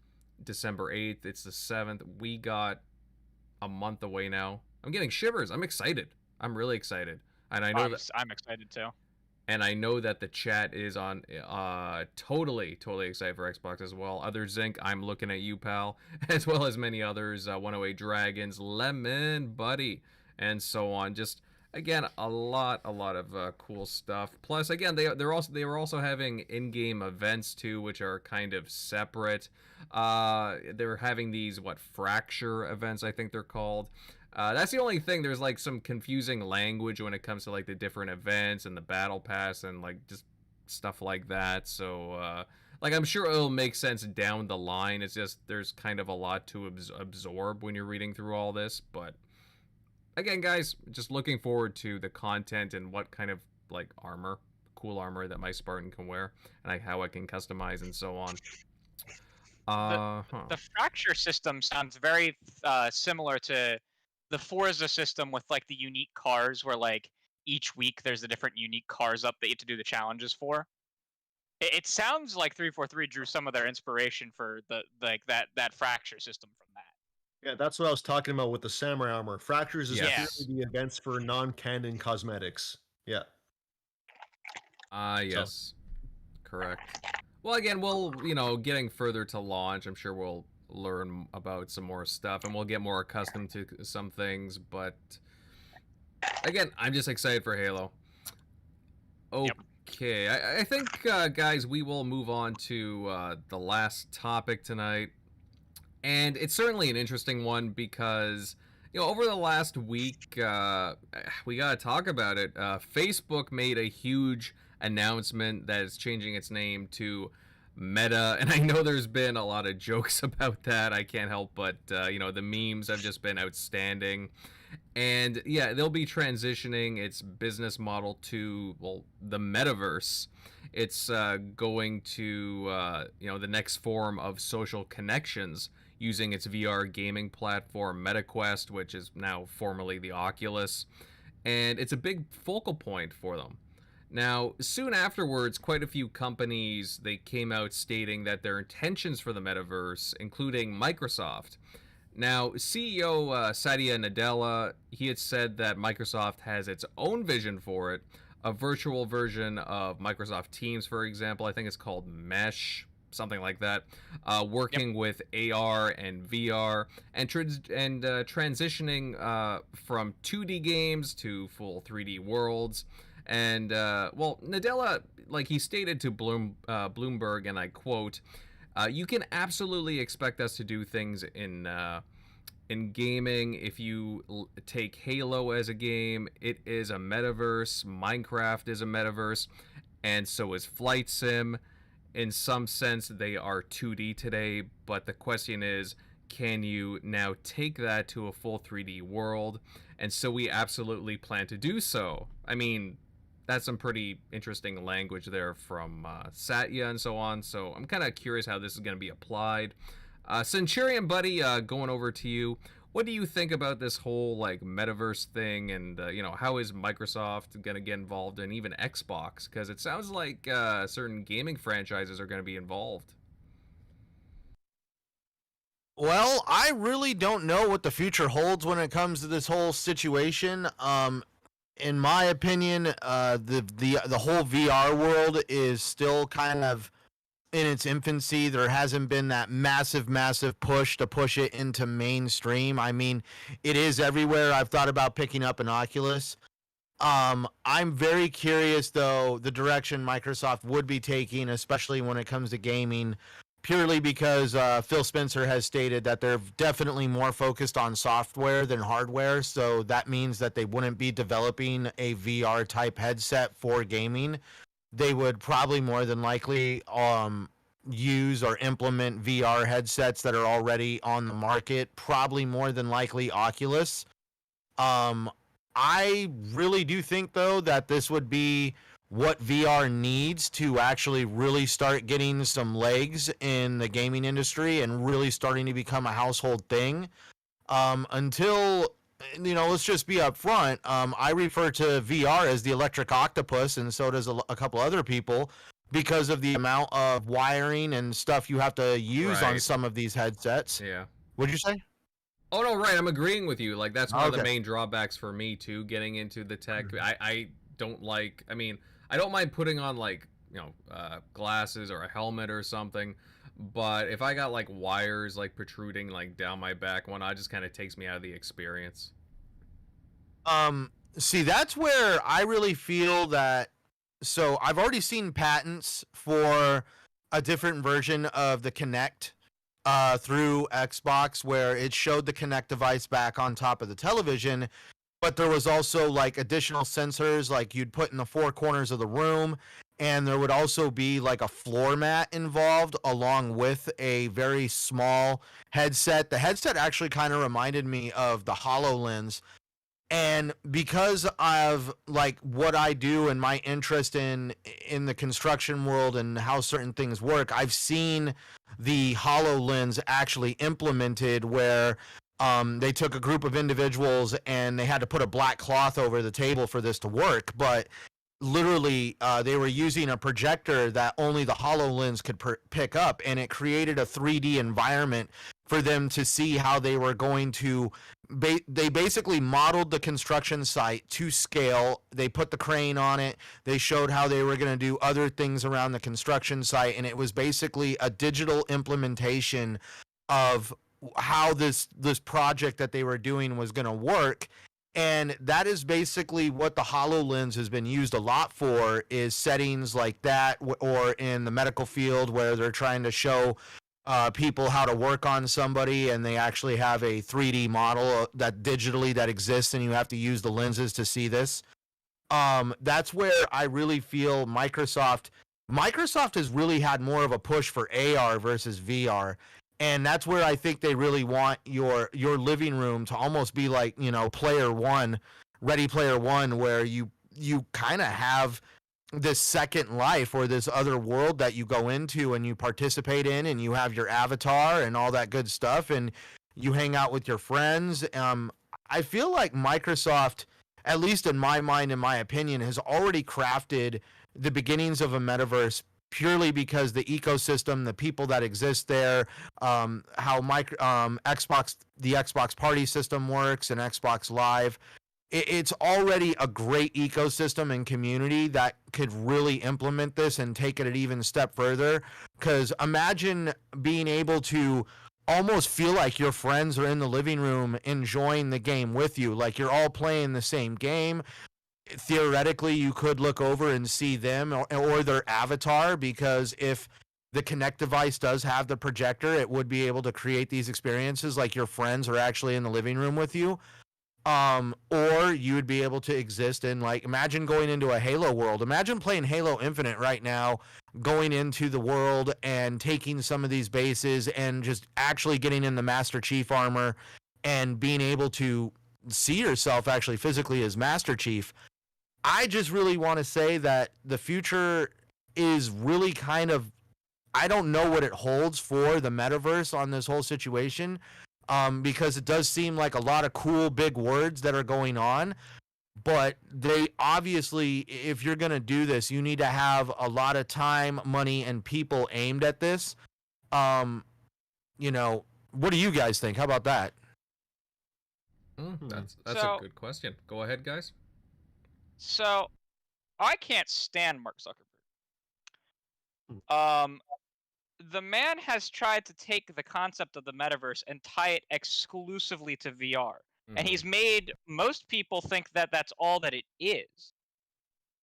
December 8th. It's the 7th. We got a month away now. I'm getting shivers. I'm excited. I'm really excited, and I know I'm excited too. And I know that the chat is on totally excited for Xbox as well. Other Zinc, I'm looking at you, pal, as well as many others, 108 Dragons, Lemon, Buddy, and so on. Just, again, a lot of cool stuff. Plus, again, they were also having in-game events too, which are kind of separate. They're having these Fracture events, I think they're called. That's the only thing. There's like some confusing language when it comes to like the different events and the battle pass and like just stuff like that. So like, I'm sure it'll make sense down the line. It's just there's kind of a lot to absorb when you're reading through all this. But again, guys, just looking forward to the content and what kind of like cool armor that my Spartan can wear, and like how I can customize and so on. The fracture system sounds very similar to the Forza system with like the unique cars, where like each week there's a different unique cars up that you have to do the challenges for. It sounds like 343 drew some of their inspiration for that fracture system from that. Yeah, that's what I was talking about with the samurai armor. Fractures is Yes. the events for non-canon cosmetics. Yeah. Yes. Correct. Well, again, we'll, getting further to launch, I'm sure we'll learn about some more stuff and we'll get more accustomed to some things, but again, I'm just excited for Halo. Okay, I think, guys, we will move on to the last topic tonight, and it's certainly an interesting one because, over the last week, we gotta talk about it. Facebook made a huge announcement that is changing its name to Meta, and I know there's been a lot of jokes about that. I can't help but the memes have just been outstanding. And yeah, they'll be transitioning its business model to, the Metaverse. It's going to the next form of social connections using its VR gaming platform MetaQuest, which is now formerly the Oculus, and it's a big focal point for them. Now, soon afterwards, quite a few companies, they came out stating that their intentions for the metaverse, including Microsoft. Now, CEO Satya Nadella, he had said that Microsoft has its own vision for it, a virtual version of Microsoft Teams, for example. I think it's called Mesh, something like that, working with AR and VR, and transitioning from 2D games to full 3D worlds. And, Nadella, like he stated to Bloomberg, and I quote, you can absolutely expect us to do things in gaming. If you take Halo as a game, it is a metaverse. Minecraft is a metaverse, and so is Flight Sim. In some sense, they are 2D today, but the question is, can you now take that to a full 3D world? And so we absolutely plan to do so. I mean, that's some pretty interesting language there from Satya and so on. So I'm kind of curious how this is going to be applied. Centurion Buddy, going over to you. What do you think about this whole like metaverse thing, and how is Microsoft going to get involved, and even Xbox? Because it sounds like certain gaming franchises are going to be involved. Well, I really don't know what the future holds when it comes to this whole situation. in my opinion, the whole VR world is still kind of in its infancy. There hasn't been that massive push to push it into mainstream. I mean, it is everywhere. I've thought about picking up an Oculus. I'm very curious though the direction Microsoft would be taking, especially when it comes to gaming, purely because Phil Spencer has stated that they're definitely more focused on software than hardware. So that means that they wouldn't be developing a VR type headset for gaming. They would probably more than likely use or implement VR headsets that are already on the market, probably more than likely Oculus. I really do think, though, that this would be what VR needs to actually really start getting some legs in the gaming industry and really starting to become a household thing. Until, let's just be upfront. I refer to VR as the electric octopus, and so does a couple other people, because of the amount of wiring and stuff you have to use on some of these headsets. Yeah. What'd you say? Oh, no, right. I'm agreeing with you. Like, that's one of the Okay. main drawbacks for me, too, getting into the tech. I don't like, I mean, I don't mind putting on, like, glasses or a helmet or something. But if I got, like, wires, like, protruding, like, down my back, one, it just kind of takes me out of the experience. See, that's where I really feel that. So I've already seen patents for a different version of the Kinect through Xbox, where it showed the Kinect device back on top of the television, but there was also like additional sensors like you'd put in the four corners of the room, and there would also be like a floor mat involved along with a very small headset. The headset actually kind of reminded me of the HoloLens. And because of like what I do and my interest in the construction world and how certain things work, I've seen the HoloLens actually implemented where they took a group of individuals and they had to put a black cloth over the table for this to work. But literally, they were using a projector that only the HoloLens could pick up, and it created a 3D environment for them to see how they were going to. They basically modeled the construction site to scale. They put the crane on it. They showed how they were going to do other things around the construction site, and it was basically a digital implementation of how this project that they were doing was going to work. And that is basically what the HoloLens has been used a lot for, is settings like that, or in the medical field where they're trying to show people how to work on somebody, and they actually have a 3D model that digitally that exists, and you have to use the lenses to see this. That's where I really feel Microsoft has really had more of a push for AR versus VR. And that's where I think they really want your living room to almost be like, Ready Player One, where you kind of have this second life or this other world that you go into and you participate in, and you have your avatar and all that good stuff, and you hang out with your friends. I feel like Microsoft, at least in my mind, in my opinion, has already crafted the beginnings of a metaverse purely because the ecosystem, the people that exist there, how Xbox, the Xbox Party system works, and Xbox Live. It's already a great ecosystem and community that could really implement this and take it an even step further. Because imagine being able to almost feel like your friends are in the living room enjoying the game with you, like you're all playing the same game. Theoretically, you could look over and see them or their avatar, because if the Kinect device does have the projector, it would be able to create these experiences like your friends are actually in the living room with you. Or you would be able to exist in, like, imagine going into a Halo world. Imagine playing Halo Infinite right now, going into the world and taking some of these bases and just actually getting in the Master Chief armor and being able to see yourself actually physically as Master Chief. I just really want to say that the future is really kind of, I don't know what it holds for the metaverse on this whole situation, because it does seem like a lot of cool big words that are going on, but they obviously, if you're going to do this, you need to have a lot of time, money, and people aimed at this. What do you guys think? How about that? That's a good question. Go ahead, guys. So I can't stand Mark Hmm. Zuckerberg. The man has tried to take the concept of the metaverse and tie it exclusively to VR. And Mhm. he's made most people think that that's all that it is.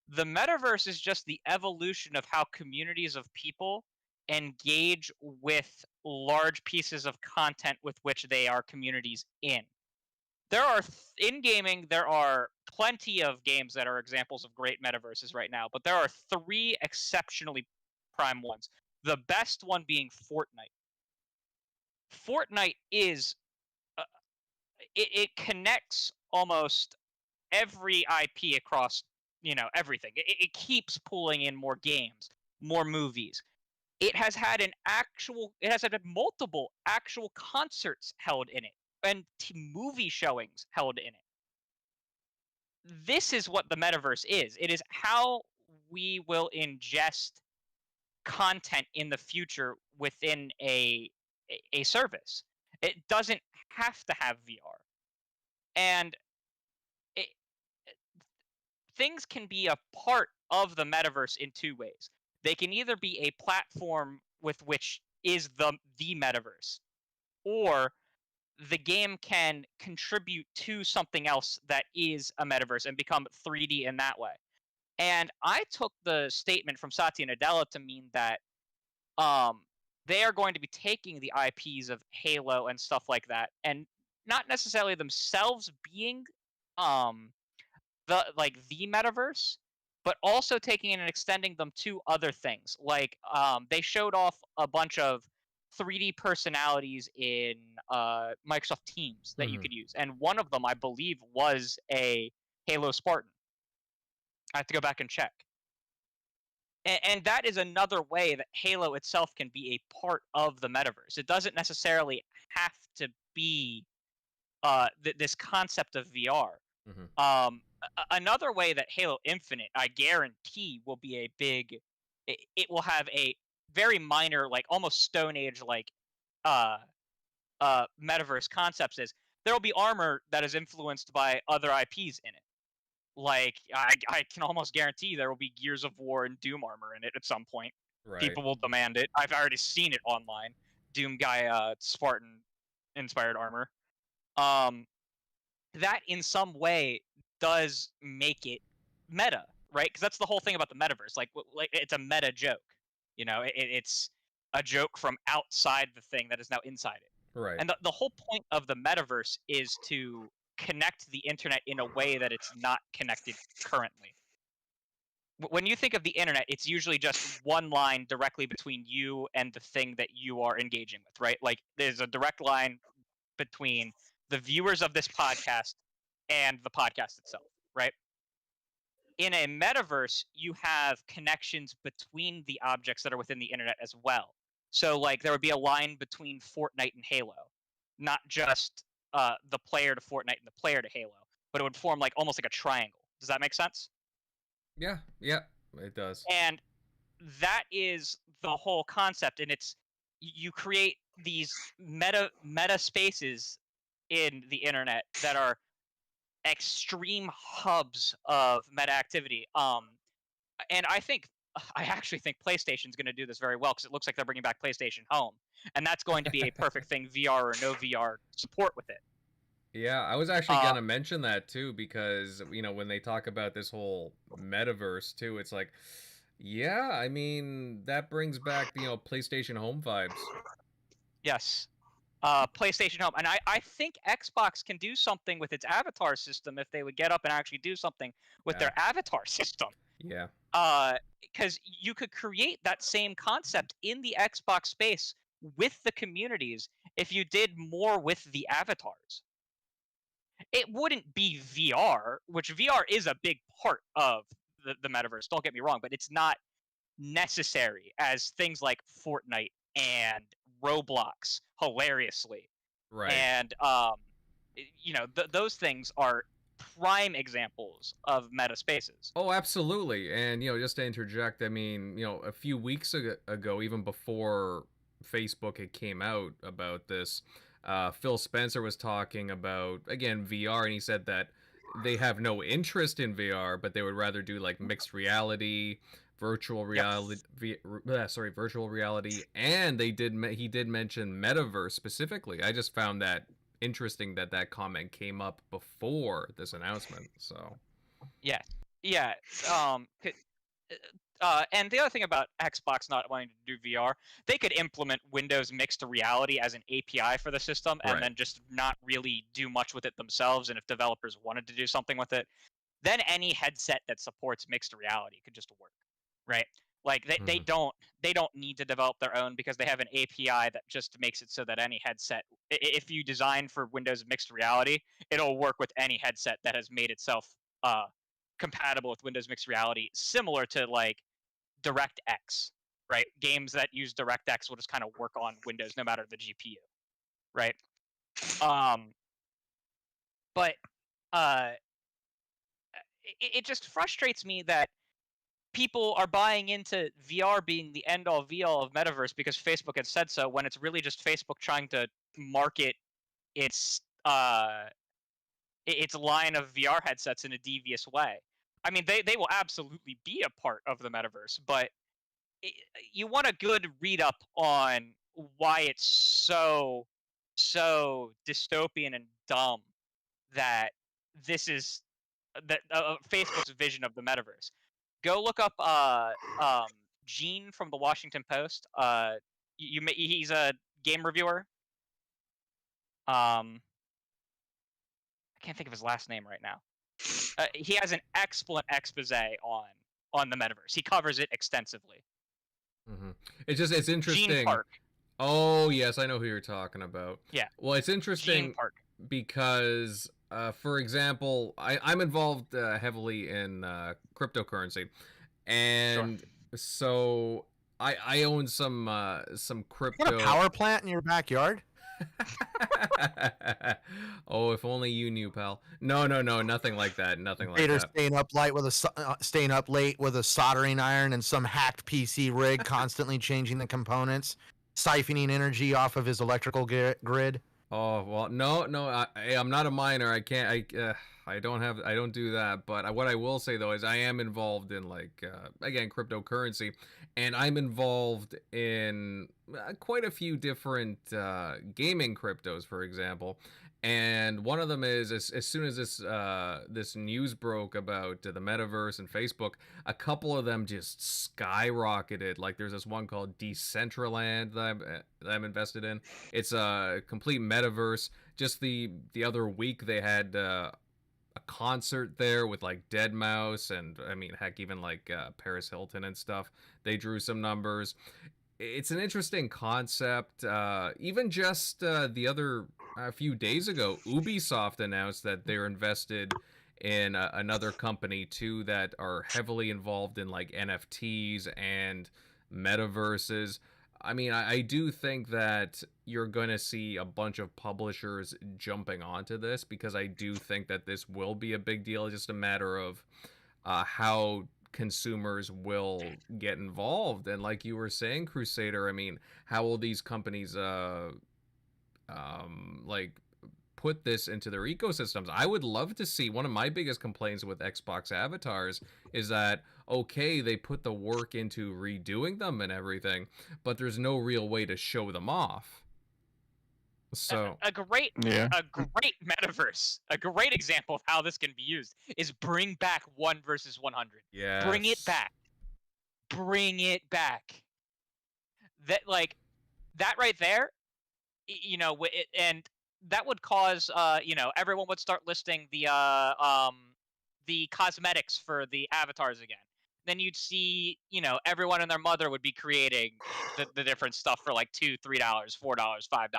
The metaverse is just the evolution of how communities of people engage with large pieces of content with which they are communities in. There are in gaming, there are plenty of games that are examples of great metaverses right now, but there are three exceptionally prime ones. The best one being Fortnite. Fortnite is uh, it connects almost every IP across everything. It keeps pulling in more games, more movies. It has had multiple actual concerts held in it and movie showings held in it. This is what the metaverse is. It is how we will ingest content in the future within a service. It doesn't have to have VR. And it, things can be a part of the metaverse in two ways. They can either be a platform with which is the metaverse, or the game can contribute to something else that is a metaverse and become 3D in that way. And I took the statement from Satya Nadella to mean that um, they are going to be taking the IPs of Halo and stuff like that, and not necessarily themselves being um, the metaverse, but also taking it and extending them to other things. Like they showed off a bunch of 3D personalities in Microsoft Teams that you Mhm. could use, and one of them, I believe, was a Halo Spartan. I have to go back and check. And that is another way that Halo itself can be a part of the metaverse. It doesn't necessarily have to be this concept of VR. Mhm. Another way that Halo Infinite, I guarantee, will be a big. It will have a very minor, like almost Stone Age like uh metaverse concepts. Is there will be armor that is influenced by other IPs in it. Like I can almost guarantee there will be Gears of War and Doom armor in it at some point. Right. People will demand it. I've already seen it online. Doom guy Spartan inspired armor. Um, that in some way does make it meta, right? Because that's the whole thing about the metaverse. Like it's a meta joke. It's a joke from outside the thing that is now inside it. Right. And the whole point of the metaverse is to connect the internet in a way that it's not connected currently. When you think of the internet, it's usually just one line directly between you and the thing that you are engaging with, right? Like there's a direct line between the viewers of this podcast and the podcast itself, right? In a metaverse, you have connections between the objects that are within the internet as well. So, like, there would be a line between Fortnite and Halo, not just the player to Fortnite and the player to Halo, but it would form like almost like a triangle. Does that make sense? Yeah. Yeah. It does. And that is the whole concept, and it's you create these meta spaces in the internet that are extreme hubs of meta activity. And I actually think PlayStation's going to do this very well because it looks like they're bringing back PlayStation Home, and that's going to be a perfect thing, VR or no VR support with it. Yeah, I was actually Uh, gonna mention that too because when they talk about this whole metaverse too, it's like, yeah, I mean that brings back PlayStation Home vibes. yes, PlayStation Home, and I think Xbox can do something with its avatar system if they would get up and actually do something with Yeah, their avatar system. yeah, Because you could create that same concept in the Xbox space with the communities if you did more with the avatars. It wouldn't be VR, which VR is a big part of the metaverse. Don't get me wrong, but it's not necessary as things like Fortnite and Roblox, hilariously, right. and those things are prime examples of meta spaces. Oh, absolutely. And just to interject, I mean, a few weeks ago, even before Facebook had came out about this, Phil Spencer was talking about again VR, and he said that they have no interest in VR, but they would rather do like mixed reality, virtual reality, virtual reality, and he did mention Metaverse specifically. I just found that interesting that that comment came up before this announcement. So Yeah, yeah. And the other thing about Xbox not wanting to do VR, they could implement Windows mixed reality as an API for the system, and Right. then just not really do much with it themselves. And if developers wanted to do something with it, then any headset that supports mixed reality could just work, right? Like they don't need to develop their own because they have an API that just makes it so that any headset, if you design for Windows mixed reality, it'll work with any headset that has made itself compatible with Windows mixed reality, similar to like DirectX, right? Games that use DirectX will just kind of work on Windows no matter the GPU, right? But it just frustrates me that people are buying into VR being the end-all be-all of Metaverse because Facebook has said so, when it's really just Facebook trying to market its line of VR headsets in a devious way. I mean, they will absolutely be a part of the Metaverse, but you want a good read up on why it's so dystopian and dumb that this is that Facebook's vision of the Metaverse. Go look up Gene from the Washington Post. He's a game reviewer. I can't think of his last name right now. He has an excellent expose on the Metaverse. He covers it extensively. It's interesting. Gene Park. Oh yes, I know who you're talking about. Yeah. Well, it's interesting Gene Park. because, for example, I'm involved heavily in cryptocurrency, and so I own some crypto. You got a power plant in your backyard? Oh, if only you knew, pal. No, nothing like that. Nothing like that. Staying up late with a soldering iron and some hacked PC rig, constantly changing the components, siphoning energy off of his electrical grid. Oh well, no. I'm not a miner. I can't. I don't do that. But what I will say though is I am involved in like again cryptocurrency, and I'm involved in quite a few different gaming cryptos, for example. And one of them is as soon as this news broke about the Metaverse and Facebook, a couple of them just skyrocketed. Like there's this one called Decentraland that I'm invested in. It's a complete metaverse. Just the other week they had a concert there with like Deadmau5 and I mean heck even like Paris Hilton and stuff. They drew some numbers. It's an interesting concept. Even just a few days ago, Ubisoft announced that they're invested in another company too that are heavily involved in like NFTs and metaverses. I mean, I do think that you're going to see a bunch of publishers jumping onto this because I do think that this will be a big deal. It's just a matter of how consumers will get involved. And like you were saying, Crusader, I mean, how will these companies like put this into their ecosystems? I would love to see. One of my biggest complaints with Xbox avatars is that okay, they put the work into redoing them and everything, but there's no real way to show them off. So a great metaverse, a great example of how this can be used is bring back 1 versus 100. yeah, Bring it back. That like that right there, you know, and that would cause you know, everyone would start listing the cosmetics for the avatars again. Then you'd see, you know, everyone and their mother would be creating the different stuff for like $2, $3, $4, $5.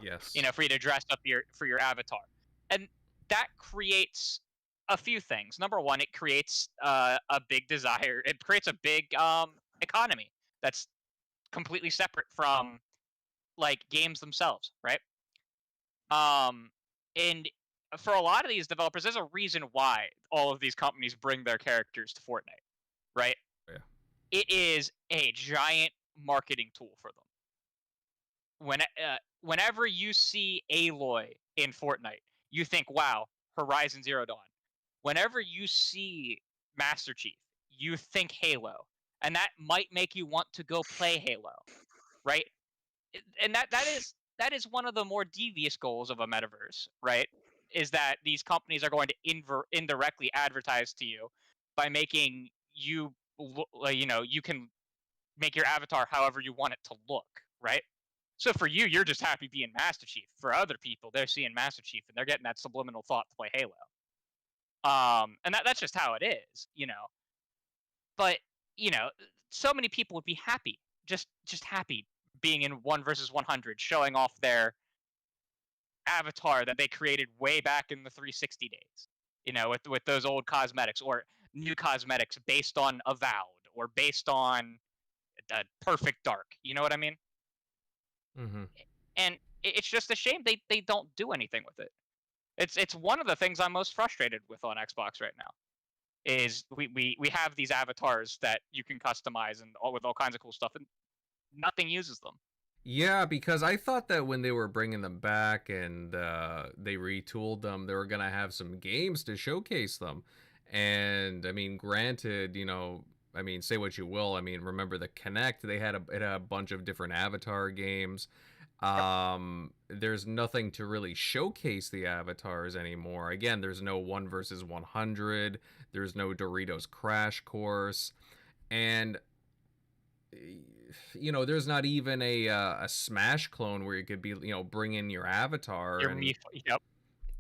yes, You know, for you to dress up for your avatar, and that creates a few things. Number one, it creates a big desire. It creates a big economy that's completely separate from like games themselves, right? And for a lot of these developers, there's a reason why all of these companies bring their characters to Fortnite, right? Yeah. It is a giant marketing tool for them. Whenever you see Aloy in Fortnite, you think, wow, Horizon Zero Dawn. whenever you see Master Chief, you think Halo, and that might make you want to go play Halo, right? And that is one of the more devious goals of a metaverse, right? Is that these companies are going to indirectly advertise to you by making you, you can make your avatar however you want it to look, right? So for you, you're just happy being Master Chief. For other people, they're seeing Master Chief and they're getting that subliminal thought to play Halo. And that's just how it is, But so many people would be happy, just happy being in 1 versus 100, showing off their avatar that they created way back in the 360 days, with those old cosmetics or new cosmetics based on Avowed or based on Perfect Dark. You know what I mean? Mm-hmm. And it's just a shame they don't do anything with it. It's one of the things I'm most frustrated with on Xbox right now. Is we have these avatars that you can customize and with all kinds of cool stuff, and nothing uses them. Yeah, because I thought that when they were bringing them back and they retooled them, they were gonna have some games to showcase them. And I mean, granted, I mean, say what you will. I mean, remember the Kinect? It had a bunch of different Avatar games. There's nothing to really showcase the avatars anymore. Again, there's no 1 versus 100. There's no Doritos Crash Course, and there's not even a Smash clone where you could be bring in your avatar Yep.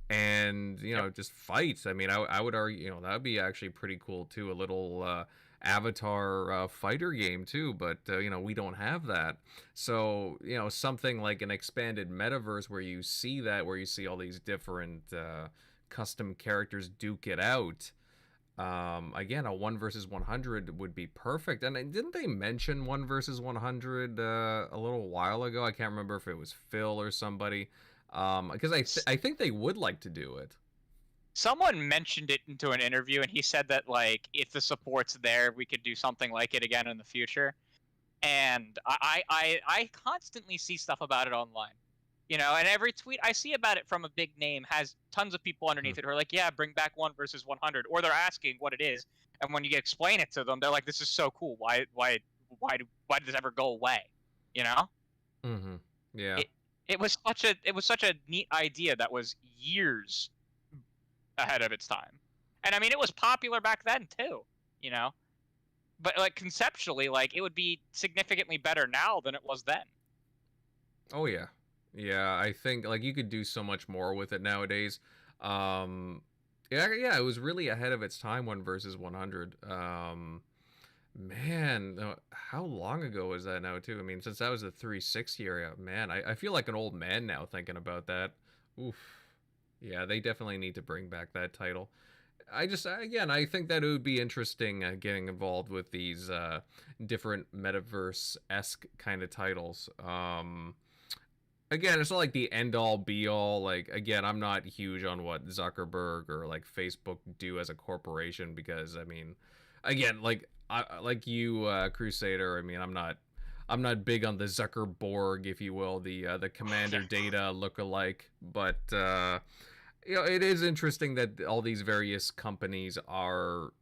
And just fights. I mean, I would argue that would be actually pretty cool too. A little avatar fighter game too, but we don't have that. So something like an expanded metaverse where you see all these different custom characters duke it out. Again, a 1 versus 100 would be perfect. And didn't they mention 1 versus 100 a little while ago? I can't remember if it was Phil or somebody. Because I think they would like to do it. Someone mentioned it into an interview, and he said that if the support's there, we could do something like it again in the future. And I constantly see stuff about it online, and every tweet I see about it from a big name has tons of people underneath it who are like, yeah, bring back 1 versus 100, or they're asking what it is, and when you explain it to them, they're like, this is so cool. Why did this ever go away? Mm-hmm. Yeah. It was such a neat idea that was years ahead of its time. And I mean, it was popular back then too, but conceptually, it would be significantly better now than it was then. Oh yeah. I think you could do so much more with it nowadays. Yeah, it was really ahead of its time. 1 versus 100. Man, how long ago was that now too? I mean, since that was the 360 area, man, I feel like an old man now thinking about that. Oof. Yeah, they definitely need to bring back that title. I think that it would be interesting getting involved with these different metaverse-esque kind of titles. Again, it's not like the end-all be-all. Again, I'm not huge on what Zuckerberg or Facebook do as a corporation because, I mean, again, like you, Crusader. I mean, I'm not big on the Zuckerborg, if you will, the Commander Data lookalike, but it is interesting that all these various companies are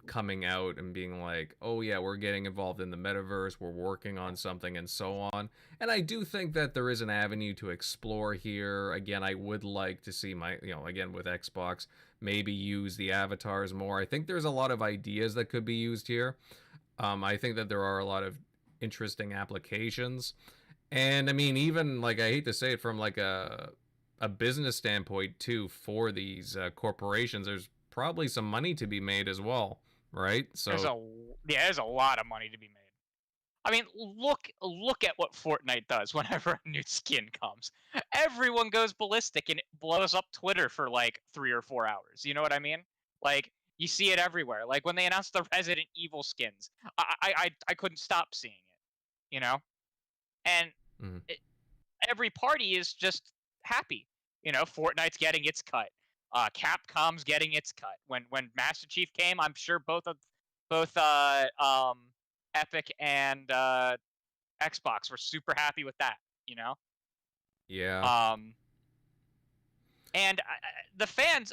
coming out and being like, oh yeah, we're getting involved in the metaverse, we're working on something, and so on. And I do think that there is an avenue to explore here. Again, I would like to see again with Xbox, maybe use the avatars more. I think there's a lot of ideas that could be used here. I think that there are a lot of interesting applications. And I mean, even I hate to say it, from a business standpoint too, for these corporations, there's probably some money to be made as well, right? So there's a lot of money to be made. I mean, look at what Fortnite does whenever a new skin comes. Everyone goes ballistic and it blows up Twitter for 3 or 4 hours. You know what I mean? You see it everywhere. When they announced the Resident Evil skins, I couldn't stop seeing it. And every party is just happy. Fortnite's getting its cut. Capcom's getting its cut. When Master Chief came, I'm sure both Epic and Xbox were super happy with that. Yeah. And the fans,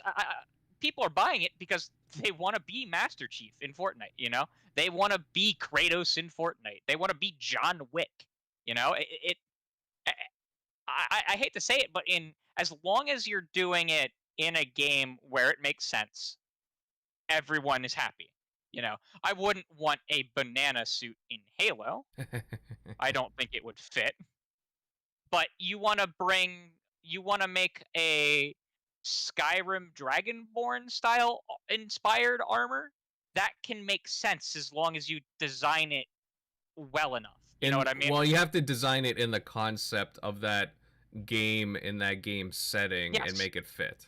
people are buying it because they want to be Master Chief in Fortnite. You know, they want to be Kratos in Fortnite. They want to be John Wick. You know, I hate to say it, but as long as you're doing it in a game where it makes sense, everyone is happy. You know, I wouldn't want a banana suit in Halo. I don't think it would fit. But you want to make a Skyrim Dragonborn style inspired armor that can make sense as long as you design it well enough. You know what I mean? Well, you have to design it in the concept of that game, in that game setting, and make it fit.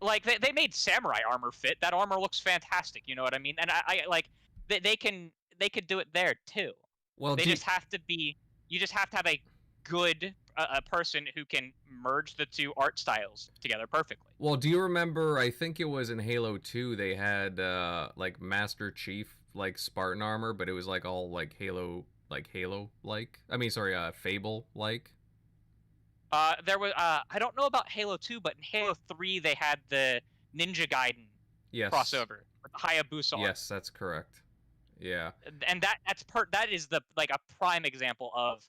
Like they made samurai armor fit. That armor looks fantastic. You know what I mean? And I like they could do it there too. Well, you just have to have a good a person who can merge the two art styles together perfectly. Well, do you remember? I think it was in Halo 2. They had like Master Chief like Spartan armor, but it was like all like Halo like. I mean, sorry, Fable like. There was I don't know about Halo 2, but in Halo 3 they had the Ninja Gaiden crossover with the Hayabusa. Yes, that's correct. Yeah. And that is the like a prime example of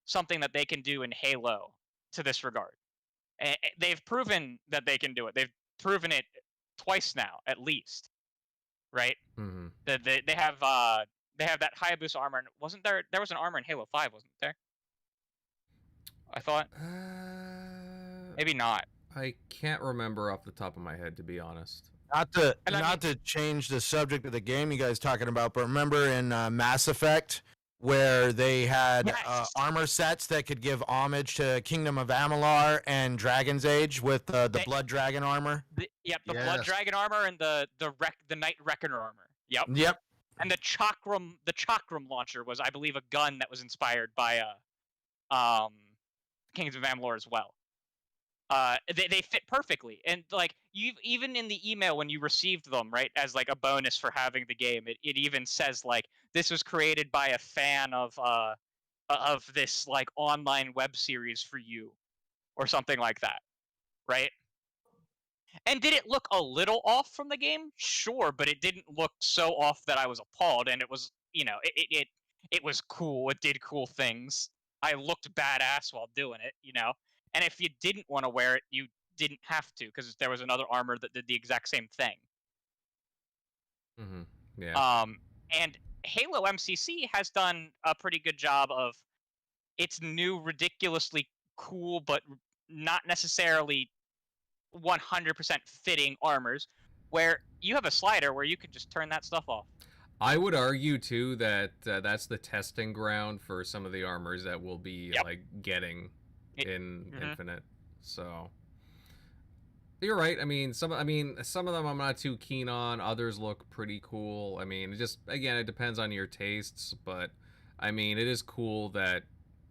something that they can do in Halo to this regard. And they've proven that they can do it. They've proven it twice now, at least. Right? Mm-hmm. They have that Hayabusa armor, and wasn't there was an armor in Halo 5, wasn't there? I thought. Maybe not. I can't remember off the top of my head, to be honest. Not to change the subject of the game you guys talking about, but remember in Mass Effect where they had armor sets that could give homage to Kingdom of Amalur and Dragon's Age with the Blood Dragon armor. Blood Dragon armor and the Night Reckoner armor. Yep. And the Chakram launcher was, I believe, a gun that was inspired by Kings of Amalur as well. They fit perfectly, and like even in the email when you received them, right, as like a bonus for having the game, it even says like this was created by a fan of this like online web series for you, or something like that, right? And did it look a little off from the game? Sure, but it didn't look so off that I was appalled, and it was, you know, it was cool. It did cool things. I looked badass while doing it, you know. And if you didn't want to wear it, you didn't have to, because there was another armor that did the exact same thing. Mm-hmm. Yeah. And Halo MCC has done a pretty good job of its new, ridiculously cool, but not necessarily 100% fitting armors, where you have a slider where you can just turn that stuff off. I would argue too that that's the testing ground for some of the armors that we'll be like getting in Infinite. So you're right. I mean, some of them I'm not too keen on. Others look pretty cool. I mean, it just, again, it depends on your tastes, but I mean, it is cool that,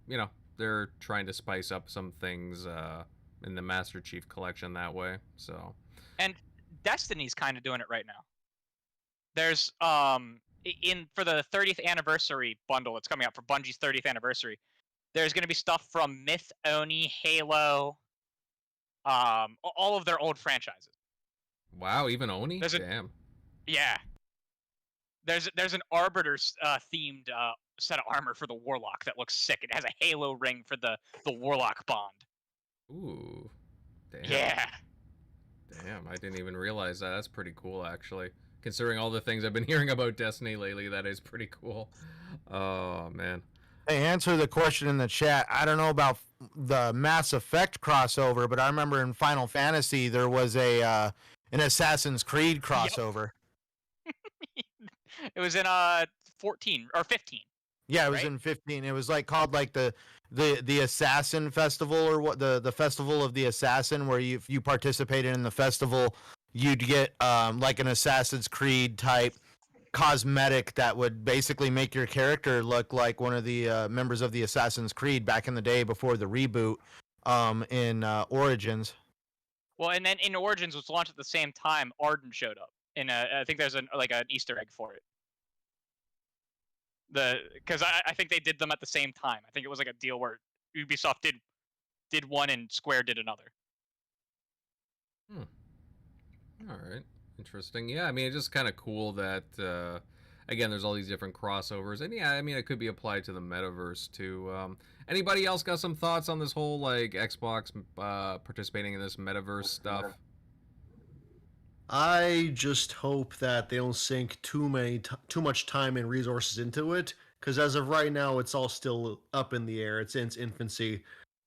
you know, they're trying to spice up some things in the Master Chief collection that way. So, and Destiny's kind of doing it right now. There's for the 30th anniversary bundle that's coming out for Bungie's 30th anniversary, there's going to be stuff from Myth, Oni, Halo, all of their old franchises. Wow, even Oni? Damn. Yeah. There's an Arbiter themed set of armor for the Warlock that looks sick. It has a Halo ring for the Warlock bond. Ooh. Damn. Yeah. Damn, I didn't even realize that. That's pretty cool, actually. Considering all the things I've been hearing about Destiny lately, that is pretty cool. Oh, man. Hey, answer the question in the chat. I don't know about the Mass Effect crossover, but I remember in Final Fantasy there was an Assassin's Creed crossover. Yep. It was in 14 or 15. Yeah, it was in 15. It was like called like the Assassin Festival, or what, the Festival of the Assassin, where if you participated in the festival, you'd get like an Assassin's Creed type cosmetic that would basically make your character look like one of the members of the Assassin's Creed back in the day before the reboot in Origins. Well, and then in Origins was launched at the same time, Arden showed up, and I think there's an Easter egg for it. Because I think they did them at the same time. I think it was like a deal where Ubisoft did one and Square did another. All right. Interesting. Yeah, I mean, it's just kind of cool that, again, there's all these different crossovers. And yeah, I mean, it could be applied to the metaverse too. Anybody else got some thoughts on this whole, like, Xbox participating in this metaverse stuff? I just hope that they don't sink too much time and resources into it, because as of right now, it's all still up in the air. It's in its infancy.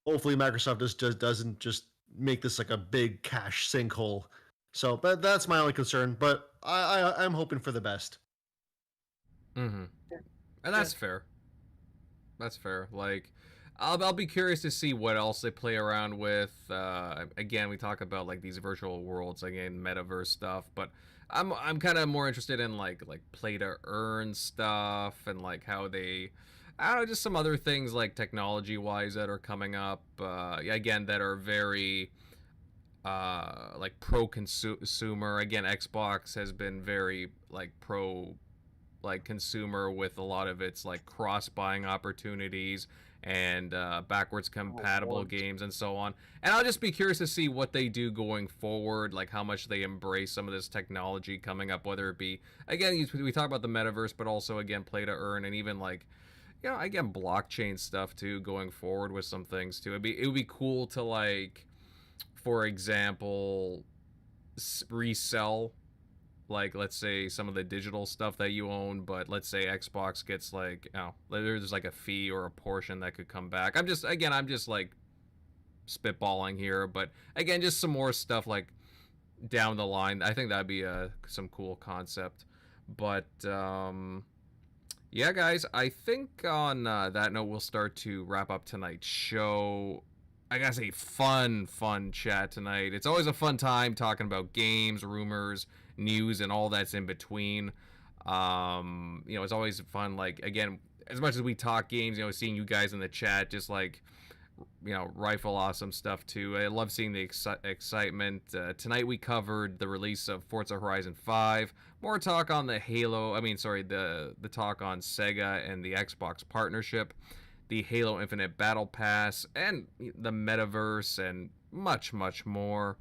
Hopefully, Microsoft just doesn't just make this like a big cash sinkhole. So, but that's my only concern. But I'm hoping for the best. Mm-hmm. And that's fair. That's fair. Like, I'll be curious to see what else they play around with. Again, we talk about like these virtual worlds, again, metaverse stuff, but I'm kind of more interested in like play to earn stuff and like how they, I don't know, just some other things like technology wise that are coming up. Again, that are very like pro consumer. Again, Xbox has been very like pro like consumer with a lot of its like cross buying opportunities and backwards compatible games and so on. And I'll just be curious to see what they do going forward, like how much they embrace some of this technology coming up, whether it be, again, we talk about the metaverse, but also again play to earn, and even like, you know, again, blockchain stuff too going forward with some things too. It would be cool to, like, for example, resell, like, let's say some of the digital stuff that you own, but let's say Xbox gets like, you know, there's like a fee or a portion that could come back. I'm just like spitballing here, but again, just some more stuff like down the line. I think that'd be some cool concept. But yeah, guys, I think on that note, we'll start to wrap up tonight's show. I gotta say, fun chat tonight. It's always a fun time talking about games, rumors, news, and all that's in between. You know, it's always fun. Like, again, as much as we talk games, you know, seeing you guys in the chat, just like, you know, rifle off some stuff too. I love seeing the excitement. Tonight we covered the release of Forza Horizon 5. More talk on the Halo. I mean, sorry, the talk on Sega and the Xbox partnership, the Halo Infinite Battle Pass, and the Metaverse, and much more.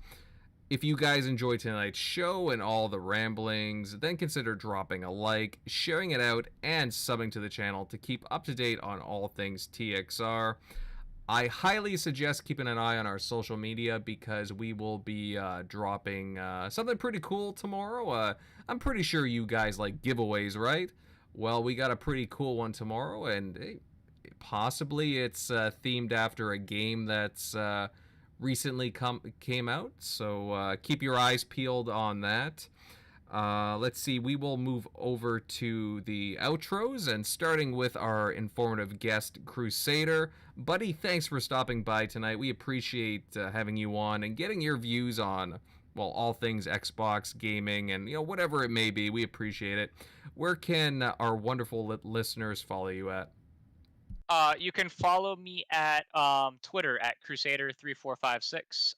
If you guys enjoyed tonight's show and all the ramblings, then consider dropping a like, sharing it out, and subbing to the channel to keep up to date on all things TXR. I highly suggest keeping an eye on our social media because we will be dropping something pretty cool tomorrow. I'm pretty sure you guys like giveaways, right? Well, we got a pretty cool one tomorrow, and possibly it's themed after a game that's recently came out. So keep your eyes peeled on that. Let's see, we will move over to the outros, and starting with our informative guest, Crusader. Buddy, thanks for stopping by tonight. We appreciate having you on and getting your views on, well, all things Xbox gaming and, you know, whatever it may be. We appreciate it. Where can our wonderful listeners follow you at? You can follow me at Twitter at Crusader3456.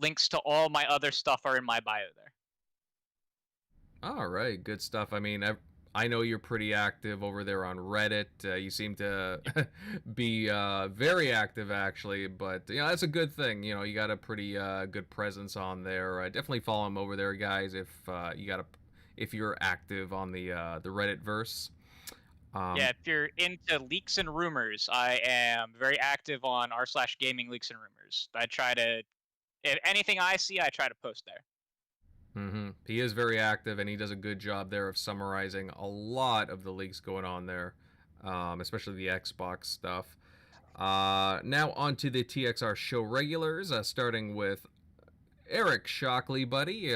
Links to all my other stuff are in my bio there. All right, good stuff. I mean, I know you're pretty active over there on Reddit. You seem to be very active, actually. But you know, that's a good thing. You know, you got a pretty good presence on there. Definitely follow him over there, guys. If you're active on the Reddit verse. Yeah, if you're into leaks and rumors, I am very active on r/gaming leaks and rumors. I try to, if anything I see, I try to post there. Mm-hmm. He is very active, and he does a good job there of summarizing a lot of the leaks going on there, especially the Xbox stuff. Now on to the TXR show regulars, starting with Eric Shockley, buddy.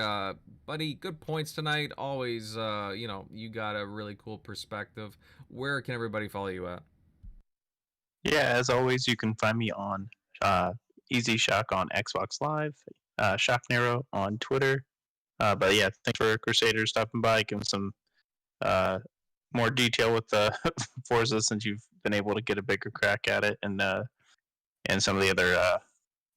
Buddy, good points tonight. Always, you know, you got a really cool perspective. Where can everybody follow you at? Yeah, as always, you can find me on Easy Shock on Xbox Live, Shock Nero on Twitter. But yeah, thanks for Crusader stopping by, giving some more detail with Forza, since you've been able to get a bigger crack at it, and some of the other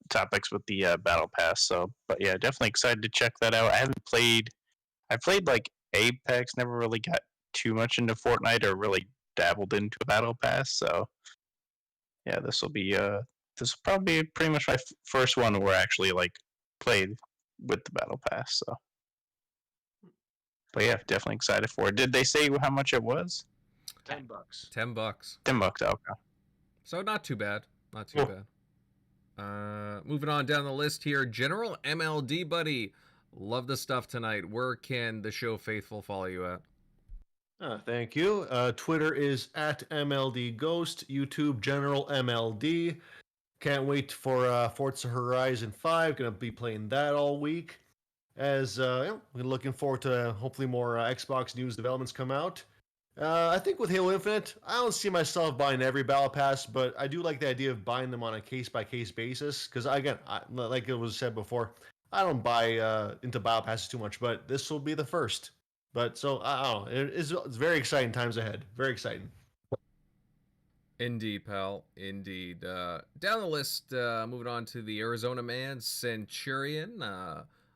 topics with the Battle Pass. So, but yeah, definitely excited to check that out. I played like Apex, never really got too much into Fortnite or really dabbled into a Battle Pass. So yeah, this will probably be pretty much my first one where I actually like played with the battle pass. So, but yeah, definitely excited for it. Did they say how much it was? $10. $10. $10. Okay. So not too bad. Not too Cool. bad. Moving on down the list here, General MLD Buddy. Love the stuff tonight. Where can the show faithful follow you at? Thank you. Twitter is at MLD Ghost. YouTube General MLD. Can't wait for Forza Horizon 5. Gonna be playing that all week. As we're looking forward to hopefully more Xbox news developments come out. I think with Halo Infinite, I don't see myself buying every battle pass, but I do like the idea of buying them on a case-by-case basis. Because again, like it was said before, I don't buy into battle passes too much, but this will be the first. But so I don't know. It's very exciting times ahead. Very exciting. Indeed, pal. Indeed. Down the list, moving on to the Arizona man, Centurion.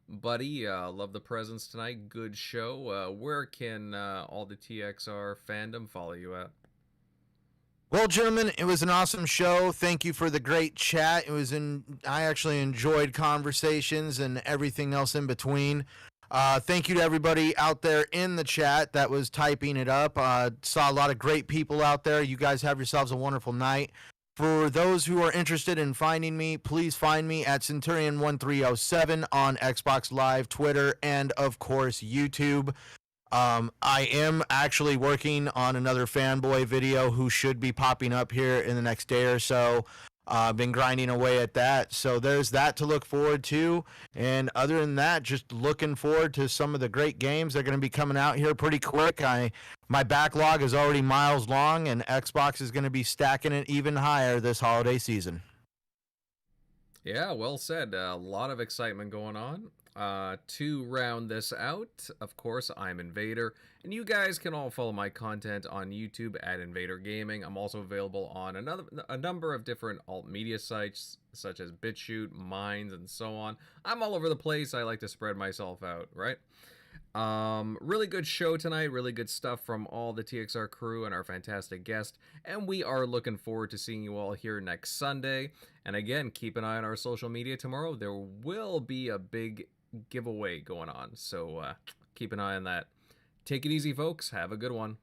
Buddy, love the presence tonight. Good show. Where can all the TXR fandom follow you at? Well, gentlemen, it was an awesome show. Thank you for the great chat. I actually enjoyed conversations and everything else in between. Thank you to everybody out there in the chat that was typing it up. Saw a lot of great people out there. You guys have yourselves a wonderful night. For those who are interested in finding me, please find me at Centurion1307 on Xbox Live, Twitter, and of course YouTube. I am actually working on another fanboy video who should be popping up here in the next day or so. Been grinding away at that, so there's that to look forward to. And other than that, just looking forward to some of the great games that are going to be coming out here pretty quick. My backlog is already miles long, and Xbox is going to be stacking it even higher this holiday season. Yeah, well said. A lot of excitement going on. To round this out, of course, I'm Invader, and you guys can all follow my content on YouTube at Invader Gaming. I'm also available on a number of different alt media sites, such as BitChute, Minds, and so on. I'm all over the place. I like to spread myself out, right? Really good show tonight, really good stuff from all the TXR crew and our fantastic guest, and we are looking forward to seeing you all here next Sunday. And again, keep an eye on our social media tomorrow. There will be a big giveaway going on, so keep an eye on that. Take it easy, folks. Have a good one.